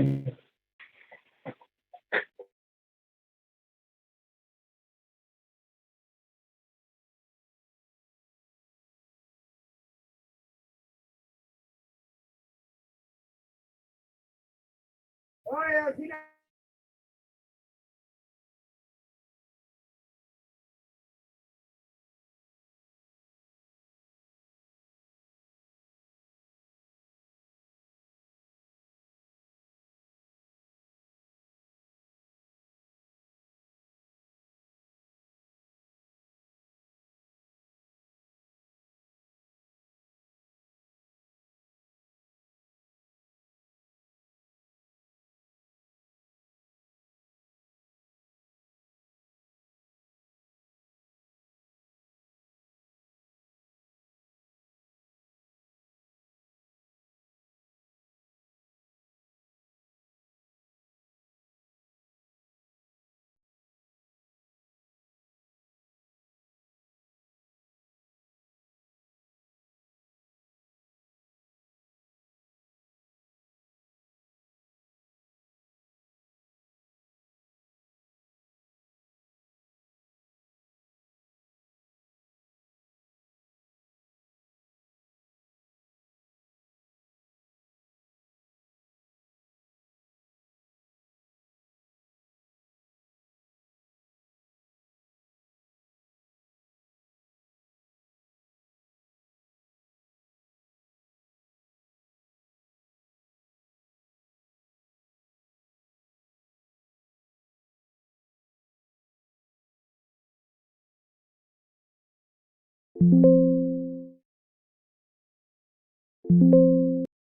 you